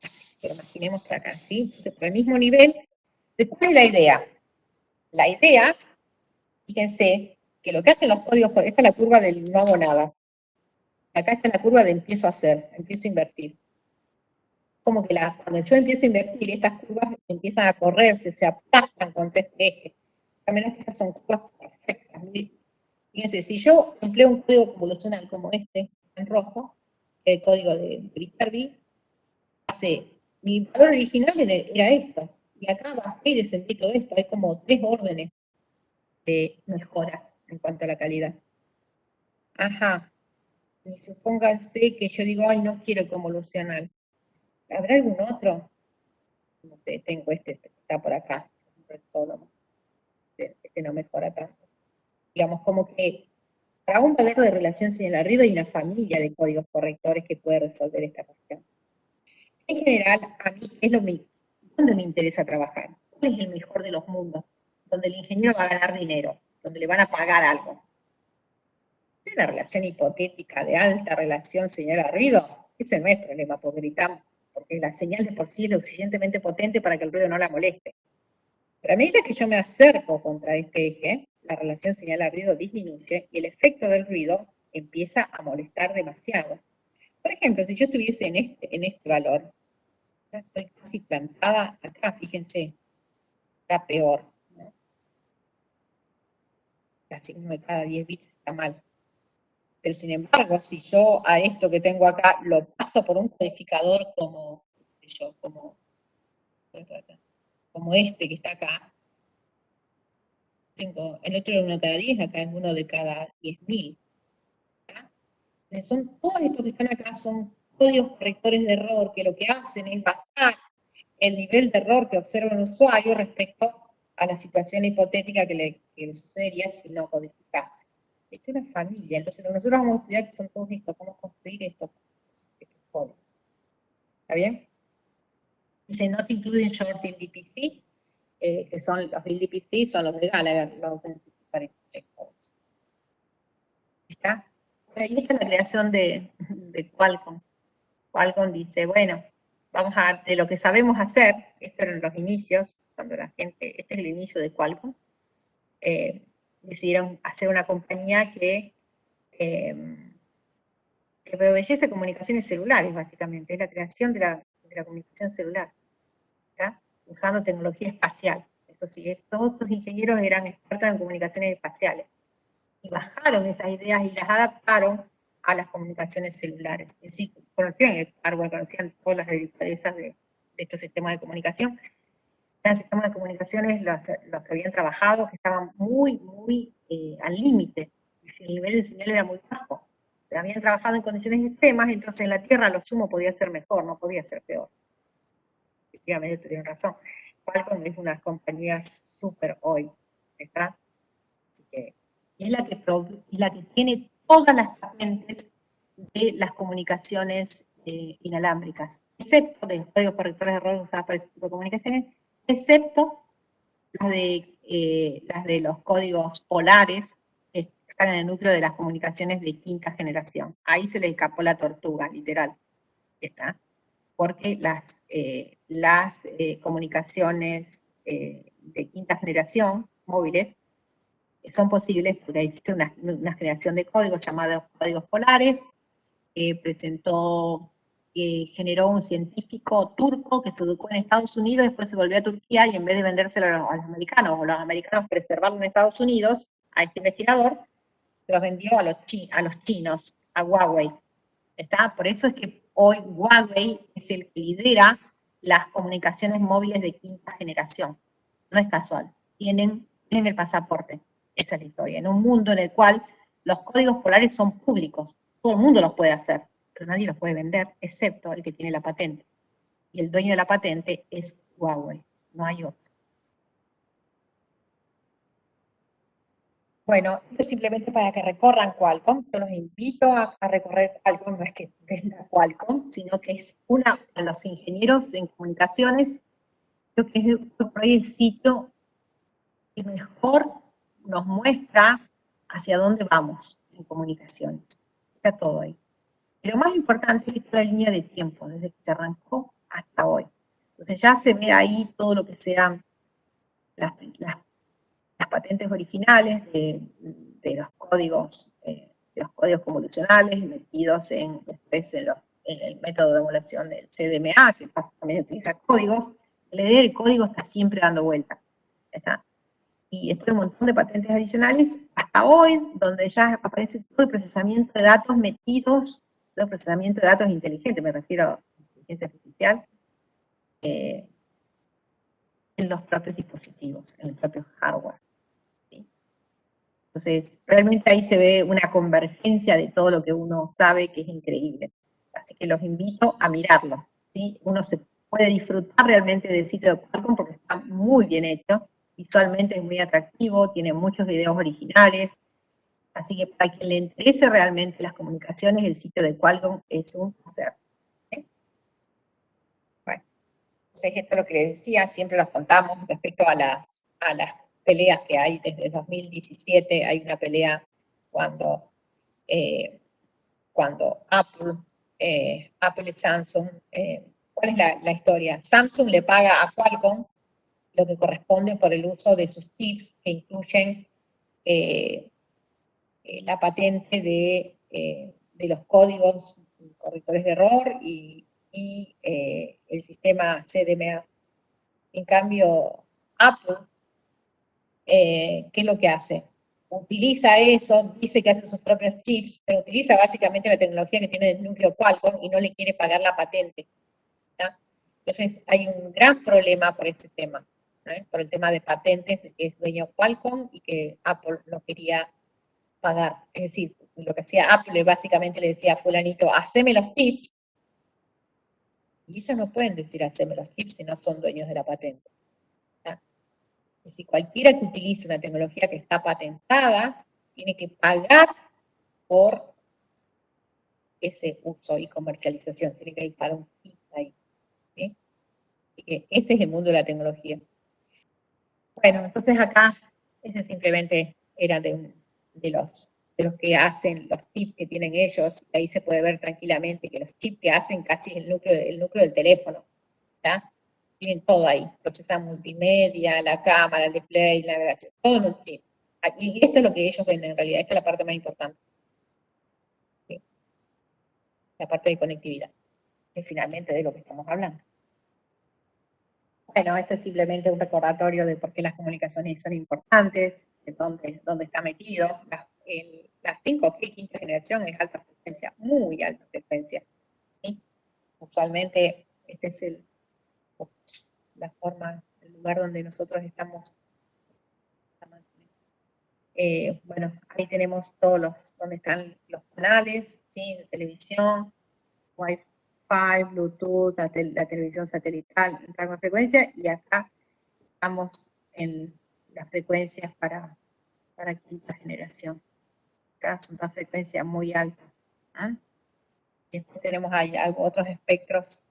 Así que imaginemos que acá, ¿sí? Entonces, por el mismo nivel. ¿Cuál es la idea? La idea, fíjense, que lo que hacen los códigos, esta es la curva del no hago nada. Acá está la curva de empiezo a hacer, empiezo a invertir. Como que cuando yo empiezo a invertir, estas curvas empiezan a correrse, se aplastan contra este eje. A menos que estas son curvas perfectas. Fíjense, si yo empleo un código convolucional como este, en rojo, el código de Viterbi, mi valor original era esto. Y acá bajé y descendí todo esto. Hay como 3 órdenes de mejora en cuanto a la calidad. Ajá. Y supónganse que yo digo, ay, no quiero convolucional. ¿Habrá algún otro? No sé, tengo este que está por acá, este no mejora tanto. Digamos, como que para un valor de relación señal-arriba hay una familia de códigos correctores que puede resolver esta cuestión. En general, a mí es ¿dónde me interesa trabajar? ¿Cuál es el mejor de los mundos? Donde el ingeniero va a ganar dinero, donde le van a pagar algo. Una relación hipotética de alta relación señal-ruido, ese no es problema, porque la señal de por sí es lo suficientemente potente para que el ruido no la moleste. Pero a medida que yo me acerco contra este eje, la relación señal-ruido disminuye y el efecto del ruido empieza a molestar demasiado. Por ejemplo, si yo estuviese en este valor, ya estoy casi plantada acá, fíjense, está peor, ¿no? Casi 1 de cada 10 bits está mal. Pero sin embargo, si yo a esto que tengo acá lo paso por un codificador como, qué sé yo, como este que está acá, tengo el otro de 1 de cada 10, acá es 1 de cada 10.000. Son todos estos que están acá, son códigos correctores de error que lo que hacen es bajar el nivel de error que observa un usuario respecto a la situación hipotética que le sucedería si no codificase. Esto es una familia, entonces nosotros vamos a estudiar que son todos estos, cómo construir estos códigos. ¿Está bien? Dice, not including short in DPC, que son los DPC, son los de Gallagher, los de ¿Está? Ahí está la creación de Qualcomm. Qualcomm dice, bueno, de lo que sabemos hacer, estos eran los inicios, cuando la gente, este es el inicio de Qualcomm, decidieron hacer una compañía que proveyese comunicaciones celulares, básicamente, es la creación de la comunicación celular, ¿está? Usando tecnología espacial. Esto sí, todos estos ingenieros eran expertos en comunicaciones espaciales, y bajaron esas ideas y las adaptaron a las comunicaciones celulares. Es decir, conocían el hardware, conocían todas las delicadezas de estos sistemas de comunicación. Eran sistemas de comunicaciones los que habían trabajado, que estaban muy, muy al límite. El nivel de señal era muy bajo. Habían trabajado en condiciones extremas, entonces en la Tierra lo sumo podía ser mejor, no podía ser peor. Efectivamente tuvieron razón. Qualcomm es una compañía súper hoy, ¿está? Así que es la que tiene todas las patentes de las comunicaciones inalámbricas, excepto de los códigos correctores de error usados para ese tipo de comunicaciones, excepto las de los códigos polares que están en el núcleo de las comunicaciones de quinta generación. Ahí se le escapó la tortuga, literal. ¿Está? Porque las comunicaciones de quinta generación, móviles, son posibles porque existe una generación de códigos llamados códigos polares, generó un científico turco que se educó en Estados Unidos, después se volvió a Turquía y en vez de vendérselo a los americanos, o los americanos preservarlo en Estados Unidos, a este investigador, se los vendió a los chinos, a Huawei. ¿Está? Por eso es que hoy Huawei es el que lidera las comunicaciones móviles de quinta generación. No es casual. Tienen el pasaporte. Esa es la historia. En un mundo en el cual los códigos polares son públicos. Todo el mundo los puede hacer, pero nadie los puede vender, excepto el que tiene la patente. Y el dueño de la patente es Huawei. No hay otro. Bueno, esto es simplemente para que recorran Qualcomm. Yo los invito a recorrer Qualcomm, no es que venda Qualcomm, sino que es a los ingenieros en comunicaciones, creo que es por ahí el sitio que mejor nos muestra hacia dónde vamos en comunicaciones. Está todo ahí. Y lo más importante es la línea de tiempo, desde que se arrancó hasta hoy. Entonces ya se ve ahí todo lo que sean las patentes originales de los códigos convolucionales metidos después en el método de emulación del CDMA, que también utiliza códigos. La idea del código está siempre dando vuelta. ¿Está? Y después un montón de patentes adicionales, hasta hoy, donde ya aparece todo el procesamiento de datos metidos, todo el procesamiento de datos inteligente, me refiero a inteligencia artificial, en los propios dispositivos, en el propio hardware. ¿Sí? Entonces, realmente ahí se ve una convergencia de todo lo que uno sabe, que es increíble. Así que los invito a mirarlos. ¿Sí? Uno se puede disfrutar realmente del sitio de Qualcomm porque está muy bien hecho, visualmente es muy atractivo, tiene muchos videos originales, así que para quien le interese realmente las comunicaciones, el sitio de Qualcomm es un placer. ¿Sí? Bueno, entonces esto es lo que les decía, siempre los contamos respecto a las peleas que hay desde 2017, hay una pelea cuando Apple y Samsung, ¿cuál es la historia? Samsung le paga a Qualcomm lo que corresponde por el uso de sus chips que incluyen la patente de los códigos correctores de error y el sistema CDMA. En cambio, Apple, ¿qué es lo que hace? Utiliza eso, dice que hace sus propios chips, pero utiliza básicamente la tecnología que tiene el núcleo Qualcomm y no le quiere pagar la patente. ¿Tá? Entonces hay un gran problema por ese tema, por el tema de patentes, que es dueño Qualcomm y que Apple no quería pagar. Es decir, lo que hacía Apple básicamente le decía a fulanito, haceme los chips, y ellos no pueden decir haceme los chips si no son dueños de la patente. ¿Tá? Es decir, cualquiera que utilice una tecnología que está patentada tiene que pagar por ese uso y comercialización, tiene que ir para un fee ahí. ¿Sí? Así que ese es el mundo de la tecnología. Bueno, entonces acá, ese simplemente era de los que hacen los chips que tienen ellos, y ahí se puede ver tranquilamente que los chips que hacen casi es el núcleo del teléfono, ¿tá? Tienen todo ahí, procesan multimedia, la cámara, el display, la navegación, todo en un chip. Y esto es lo que ellos venden en realidad, esta es la parte más importante. ¿Sí? La parte de conectividad, que finalmente de lo que estamos hablando. Bueno, esto es simplemente un recordatorio de por qué las comunicaciones son importantes, de dónde está metido. Las 5G quinta generación es alta frecuencia, muy alta frecuencia. ¿Sí? Usualmente este es la forma, el lugar donde nosotros estamos. Bueno, ahí tenemos donde están los canales, ¿sí? De televisión, Wi-Fi, Bluetooth, la televisión satelital en rango de frecuencia, y acá estamos en las frecuencias para quinta generación. Acá son una frecuencia muy alta. Y después tenemos ahí otros espectros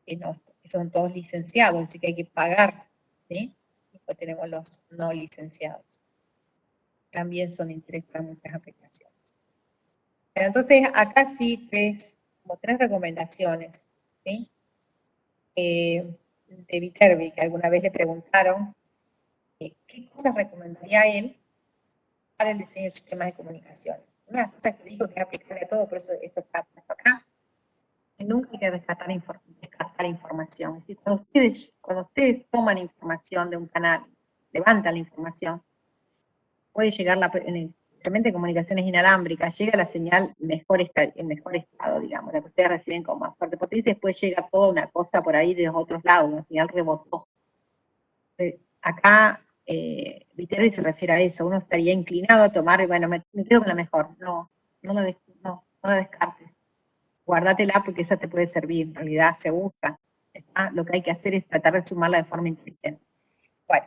que son todos licenciados, así que hay que pagar. ¿Sí? Después tenemos los no licenciados. También son interés para muchas aplicaciones. Pero entonces, acá sí como tres recomendaciones. ¿Sí? De Viterbi, que alguna vez le preguntaron qué cosas recomendaría él para el diseño de sistemas de comunicaciones. Una de las cosas que dijo que es aplicable a todo, por eso esto está puesto acá, que nunca hay que descartar información. Es decir, cuando ustedes toman información de un canal, levantan la información, puede llegar, especialmente en comunicaciones inalámbricas, llega la señal en mejor estado, digamos, la que ustedes reciben con más fuerte potencia, después llega toda una cosa por ahí de los otros lados, la señal rebotó. Acá Viterbi se refiere a eso, uno estaría inclinado a tomar, bueno, me quedo con la mejor, no la descartes, guárdatela porque esa te puede servir, en realidad se usa, lo que hay que hacer es tratar de sumarla de forma inteligente. Bueno,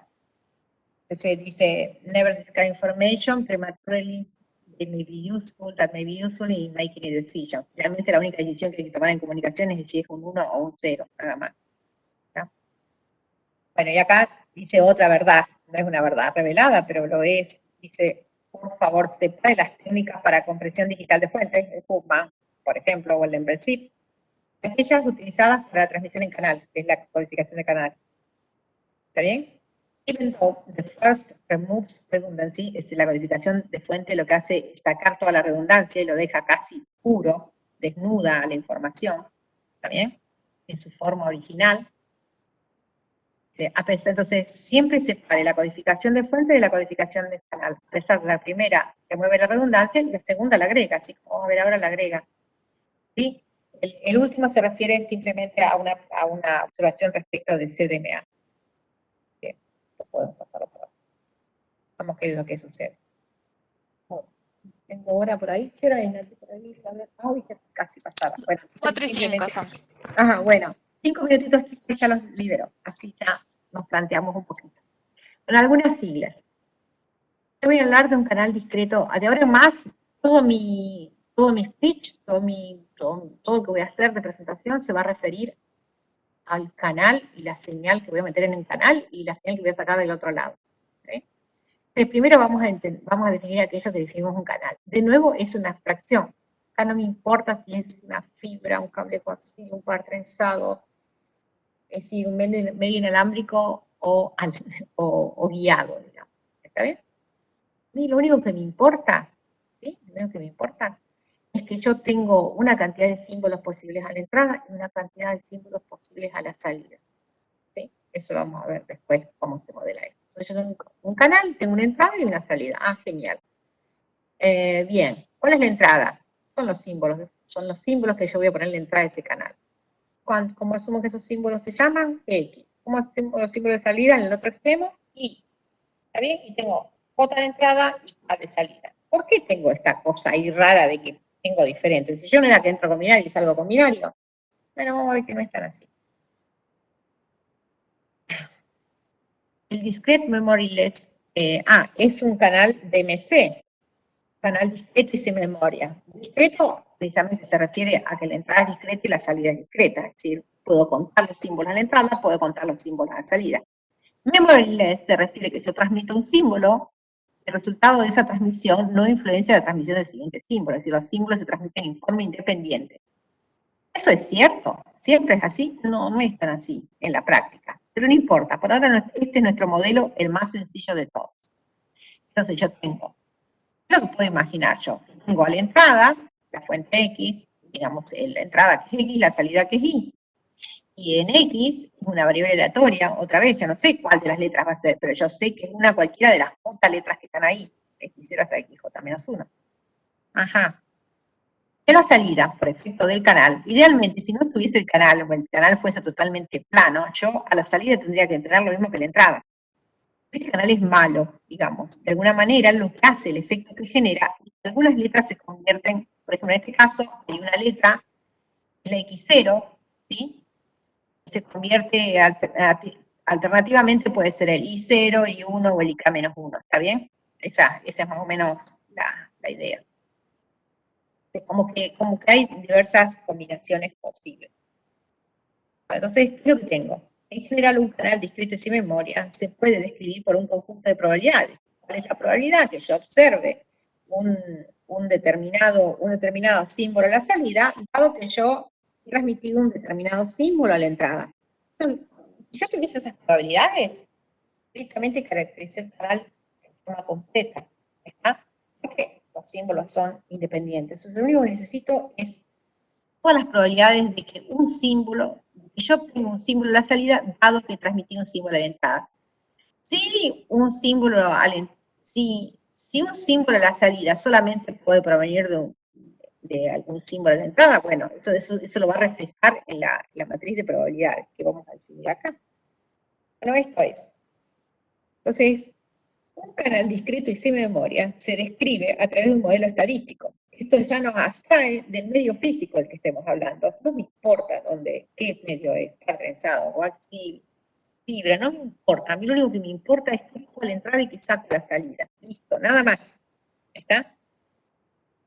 Se dice, never discard information prematurely that may be useful in making a decision. Realmente la única decisión que hay que tomar en comunicación es si es un 1 o un 0, nada más. ¿No? Bueno, y acá dice otra verdad, no es una verdad revelada, pero lo es. Dice, por favor, separe las técnicas para compresión digital de fuentes, el Huffman, por ejemplo, o el Embed-Zip, aquellas utilizadas para la transmisión en canal, que es la codificación de canal. ¿Está bien? Even though the first removes redundancy, es decir, la codificación de fuente lo que hace es sacar toda la redundancia y lo deja casi puro, desnuda a la información, ¿está bien? En su forma original. Entonces, siempre separe la codificación de fuente de la codificación de canal. A pesar de la primera remueve la redundancia y la segunda la agrega, así como vamos a ver ahora la agrega. ¿Sí? El último se refiere simplemente a una observación respecto del CDMA. Bien, esto podemos pasarlo por ahí. Vamos a ver lo que sucede. Bueno, tengo hora por ahí, quiero ir por ahí, a ver, casi pasada. Bueno, 4 y 5 son. Ajá, bueno, 5 minutitos y ya los libero, así ya nos planteamos un poquito. Con algunas siglas. Yo voy a hablar de un canal discreto, de ahora en más, todo mi speech, todo lo que voy a hacer de presentación se va a referir al canal y la señal que voy a meter en el canal y la señal que voy a sacar del otro lado. ¿Okay? Entonces, primero vamos a definir aquello que definimos un canal. De nuevo, es una abstracción. Acá no me importa si es una fibra, un cable coaxial, un par trenzado, es decir, un medio inalámbrico o guiado, digamos. ¿Está bien? A mí lo único que me importa, ¿sí? Lo único que me importa es que yo tengo una cantidad de símbolos posibles a la entrada y una cantidad de símbolos posibles a la salida. ¿Sí? Eso lo vamos a ver después cómo se modela esto. Entonces yo tengo un canal, tengo una entrada y una salida. Ah, genial. Bien, ¿cuál es la entrada? Son los símbolos que yo voy a poner en la entrada de ese canal. ¿Cómo asumo que esos símbolos se llaman? X. ¿Cómo asumo los símbolos de salida en el otro extremo? Y. ¿Está bien? Y tengo J de entrada y A de salida. ¿Por qué tengo esta cosa ahí rara de que tengo diferentes? Si yo no era que entro con binario y salgo con binario. Bueno, vamos a ver que no es tan así. El Discrete Memory Less, es un canal DMC, canal discreto y sin memoria. Discreto precisamente se refiere a que la entrada es discreta y la salida es discreta. Es decir, puedo contar los símbolos a la entrada, puedo contar los símbolos a la salida. Memoryless se refiere a que yo transmito un símbolo, el resultado de esa transmisión no influencia la transmisión del siguiente símbolo, es decir, los símbolos se transmiten en forma independiente. ¿Eso es cierto? ¿Siempre es así? No, no es tan así en la práctica, pero no importa, por ahora este es nuestro modelo, el más sencillo de todos. Entonces yo tengo, lo que puedo imaginar yo, tengo a la entrada, la fuente X, digamos, la entrada que es X, la salida que es Y. Y en X, una variable aleatoria, otra vez, yo no sé cuál de las letras va a ser, pero yo sé que es una cualquiera de las 8 letras que están ahí, X0 hasta XJ-1. Ajá. En la salida, por efecto del canal, idealmente, si no estuviese el canal, o el canal fuese totalmente plano, yo a la salida tendría que entregar lo mismo que la entrada. Este canal es malo, digamos. De alguna manera, lo que hace, el efecto que genera, algunas letras se convierten, por ejemplo, en este caso, hay una letra, la X0, ¿sí? Se convierte alternativamente, puede ser el I0, I1 o el IK-1, ¿está bien? Esa es más o menos la idea. Como que hay diversas combinaciones posibles. Entonces, ¿qué es lo que tengo? En general, un canal discreto y sin memoria se puede describir por un conjunto de probabilidades. ¿Cuál es la probabilidad? Que yo observe un determinado símbolo a la salida, dado que yo he transmitido un determinado símbolo a la entrada. Entonces, si yo tuviese esas probabilidades, directamente caracteriza el canal de forma completa. ¿Está? Porque los símbolos son independientes. Entonces, lo único que necesito es todas las probabilidades de que un símbolo, que yo tengo un símbolo a la salida, dado que transmití un símbolo a la entrada. Si un símbolo a la salida solamente puede provenir de algún símbolo a la entrada, bueno, eso lo va a reflejar en la matriz de probabilidades que vamos a definir acá. Bueno, esto es. Entonces, un canal discreto y sin memoria se describe a través de un modelo estadístico. Esto ya nos abstrae del medio físico del que estemos hablando. No me importa qué medio es, está trenzado, coaxial, fibra, no me importa. A mí lo único que me importa es qué pongo a la entrada y qué saco a la salida. Listo, nada más. ¿Está?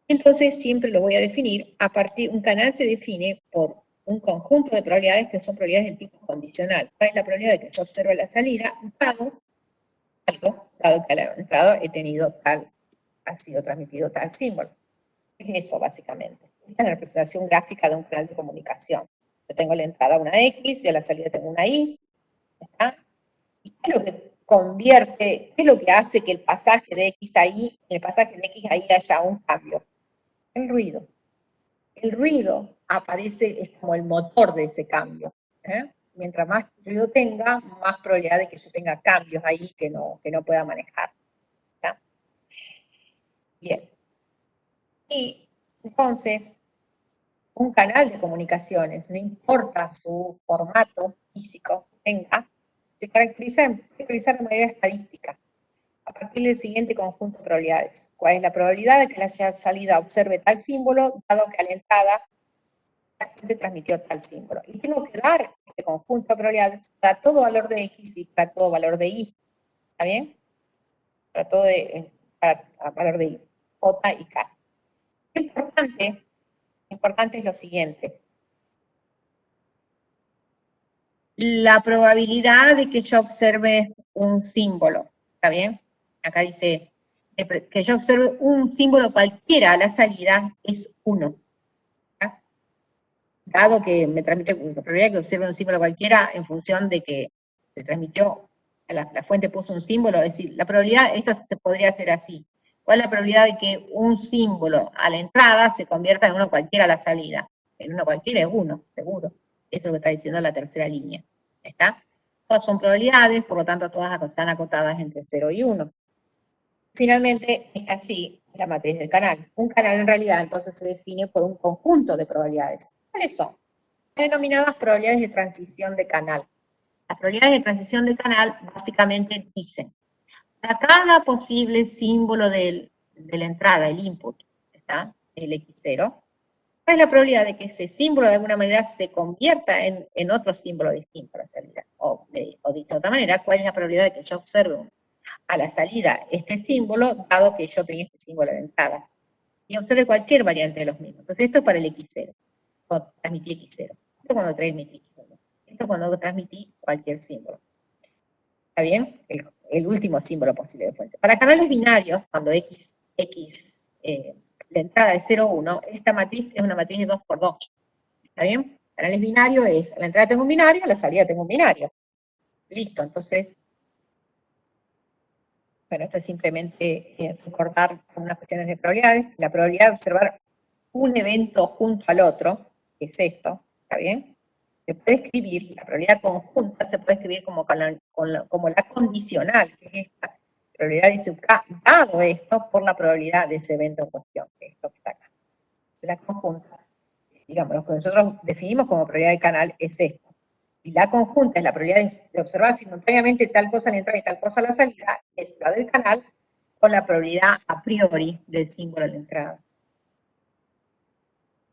Entonces siempre lo voy a definir a partir, un canal se define por un conjunto de probabilidades que son probabilidades del tipo condicional. ¿Cuál es la probabilidad de que yo observe la salida? Dado algo, dado que a la entrada ha sido transmitido tal símbolo. Es eso, básicamente. Esta es la representación gráfica de un canal de comunicación. Yo tengo a la entrada una X y a la salida tengo una Y. ¿Está? ¿Y qué es lo que convierte, qué es lo que hace que el pasaje de X a Y, en el pasaje de X a Y haya un cambio? El ruido. El ruido aparece, es como el motor de ese cambio. Mientras más ruido tenga, más probabilidad de que yo tenga cambios ahí que no pueda manejar. ¿Está? Bien. Y entonces, un canal de comunicaciones, no importa su formato físico que tenga, se caracteriza de manera estadística a partir del siguiente conjunto de probabilidades. ¿Cuál es la probabilidad de que la salida observe tal símbolo, dado que a la entrada la gente transmitió tal símbolo? Y tengo que dar este conjunto de probabilidades para todo valor de X y para todo valor de Y. ¿Está bien? Para todo para valor de Y, J y K. Lo importante es lo siguiente. La probabilidad de que yo observe un símbolo, ¿está bien? Acá dice que yo observe un símbolo cualquiera a la salida es 1. Dado que me transmite, la probabilidad de que observe un símbolo cualquiera en función de que se transmitió, la fuente puso un símbolo, es decir, la probabilidad, esto se podría hacer así. ¿Cuál es la probabilidad de que un símbolo a la entrada se convierta en uno cualquiera a la salida? En uno cualquiera es 1, seguro. Eso es lo que está diciendo la tercera línea. ¿Está? Todas son probabilidades, por lo tanto todas están acotadas entre 0 y 1. Finalmente, es así la matriz del canal. Un canal en realidad entonces se define por un conjunto de probabilidades. ¿Cuáles son? Denominadas probabilidades de transición de canal. Las probabilidades de transición de canal básicamente dicen, para cada posible símbolo de la entrada, el input, ¿está? El X0, ¿cuál es la probabilidad de que ese símbolo de alguna manera se convierta en otro símbolo distinto a la salida? O dicho de otra manera, ¿cuál es la probabilidad de que yo observe a la salida este símbolo, dado que yo tenía este símbolo de entrada? Y observe cualquier variante de los mismos. Entonces esto es para el X0, cuando transmití X0. Esto cuando transmití X1. Esto cuando transmití cualquier símbolo. ¿Está bien? El último símbolo posible de fuente. Para canales binarios, cuando la entrada es 0, 1, esta matriz es una matriz de 2 por 2. ¿Está bien? Canales binarios es, a la entrada tengo un binario, a la salida tengo un binario. Listo, entonces, bueno, esto es simplemente recordar unas cuestiones de probabilidades. La probabilidad de observar un evento junto al otro, que es esto, ¿está bien? Se puede escribir, la probabilidad conjunta se puede escribir como la condicional, que es esta. Probabilidad dice K, dado esto, por la probabilidad de ese evento en cuestión, que es esto que está acá. Entonces la conjunta, digamos, lo que nosotros definimos como probabilidad de canal es esto. Y la conjunta es la probabilidad de observar simultáneamente tal cosa en la entrada y tal cosa en la salida, es la del canal, con la probabilidad a priori del símbolo en la entrada.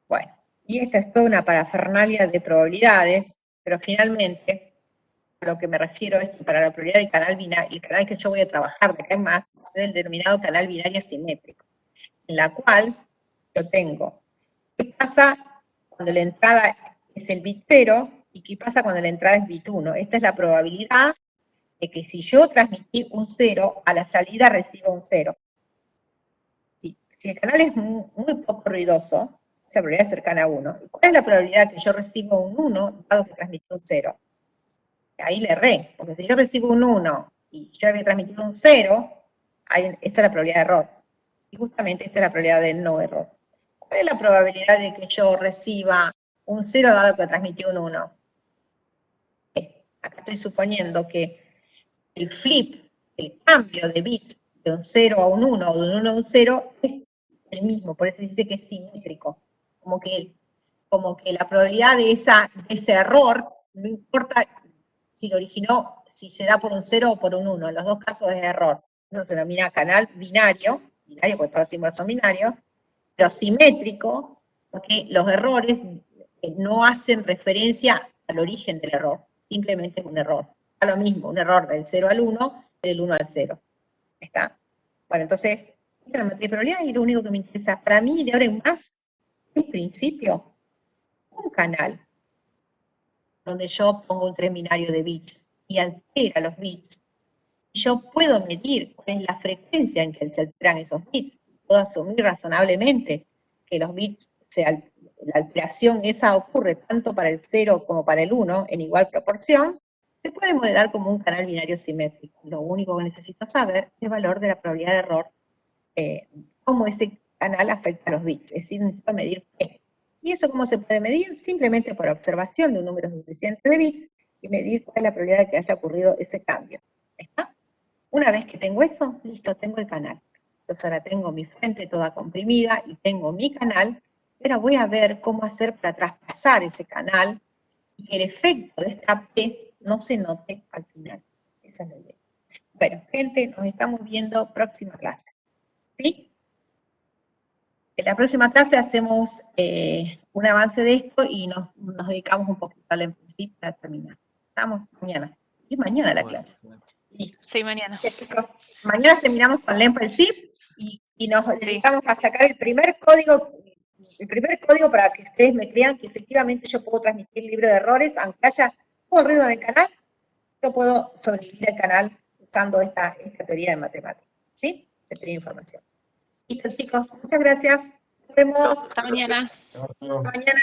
Bueno, y esta es toda una parafernalia de probabilidades, pero finalmente, a lo que me refiero es que para la probabilidad del canal binario, el canal que yo voy a trabajar de acá en más, va a ser el denominado canal binario simétrico, en la cual yo tengo, ¿qué pasa cuando la entrada es el bit 0 y qué pasa cuando la entrada es bit 1? Esta es la probabilidad de que si yo transmití un 0, a la salida recibo un 0. Si el canal es muy poco ruidoso, esa probabilidad es cercana a 1. ¿Cuál es la probabilidad que yo recibo un 1 dado que transmití un 0? Ahí le erré, porque si yo recibo un 1 y yo había transmitido un 0, esta es la probabilidad de error. Y justamente esta es la probabilidad de no error. ¿Cuál es la probabilidad de que yo reciba un 0 dado que transmití un 1? Acá estoy suponiendo que el flip, el cambio de bit de un 0 a un 1 o de un 1 a un 0 es el mismo, por eso se dice que es simétrico. Como que la probabilidad de ese error, no importa si lo originó, si se da por un 0 o por un 1, en los dos casos es error. Eso se denomina canal binario porque todos los símbolos son binarios, pero simétrico, porque los errores no hacen referencia al origen del error, simplemente es un error. da lo mismo, un error del 0 al 1 que del 1 al 0. ¿Está? Bueno, entonces, esta es la matriz de probabilidad y lo único que me interesa para mí de ahora en más, en principio, un canal donde yo pongo un 3 binario de bits y altera los bits. Y yo puedo medir cuál es la frecuencia en que se alteran esos bits. Puedo asumir razonablemente que los bits, o sea, la alteración esa ocurre tanto para el 0 como para el 1 en igual proporción. Se puede modelar como un canal binario simétrico. Lo único que necesito saber es el valor de la probabilidad de error, cómo ese canal afecta a los bits. Es decir, necesito medir qué. ¿Y eso cómo se puede medir? Simplemente por observación de un número suficiente de bits y medir cuál es la probabilidad de que haya ocurrido ese cambio. ¿Está? Una vez que tengo eso, listo, tengo el canal. Entonces ahora tengo mi fuente toda comprimida y tengo mi canal, pero voy a ver cómo hacer para traspasar ese canal y que el efecto de esta P no se note al final. Esa es la idea. Bueno, gente, nos estamos viendo próxima clase. ¿Sí? En la próxima clase hacemos un avance de esto y nos dedicamos un poquito al principio para terminar. Estamos mañana. Y mañana la clase. Listo. Sí, mañana. Chicos, mañana terminamos con LEMPA-LZIP y nos Sí. dedicamos a sacar el primer código para que ustedes me crean que efectivamente yo puedo transmitir libre de errores, aunque haya todo el ruido en el canal, yo puedo sobrevivir el canal usando esta teoría de matemáticas. ¿Sí? Se tiene información. Listo, chicos, muchas gracias. Nos vemos. Hasta mañana. Hasta mañana.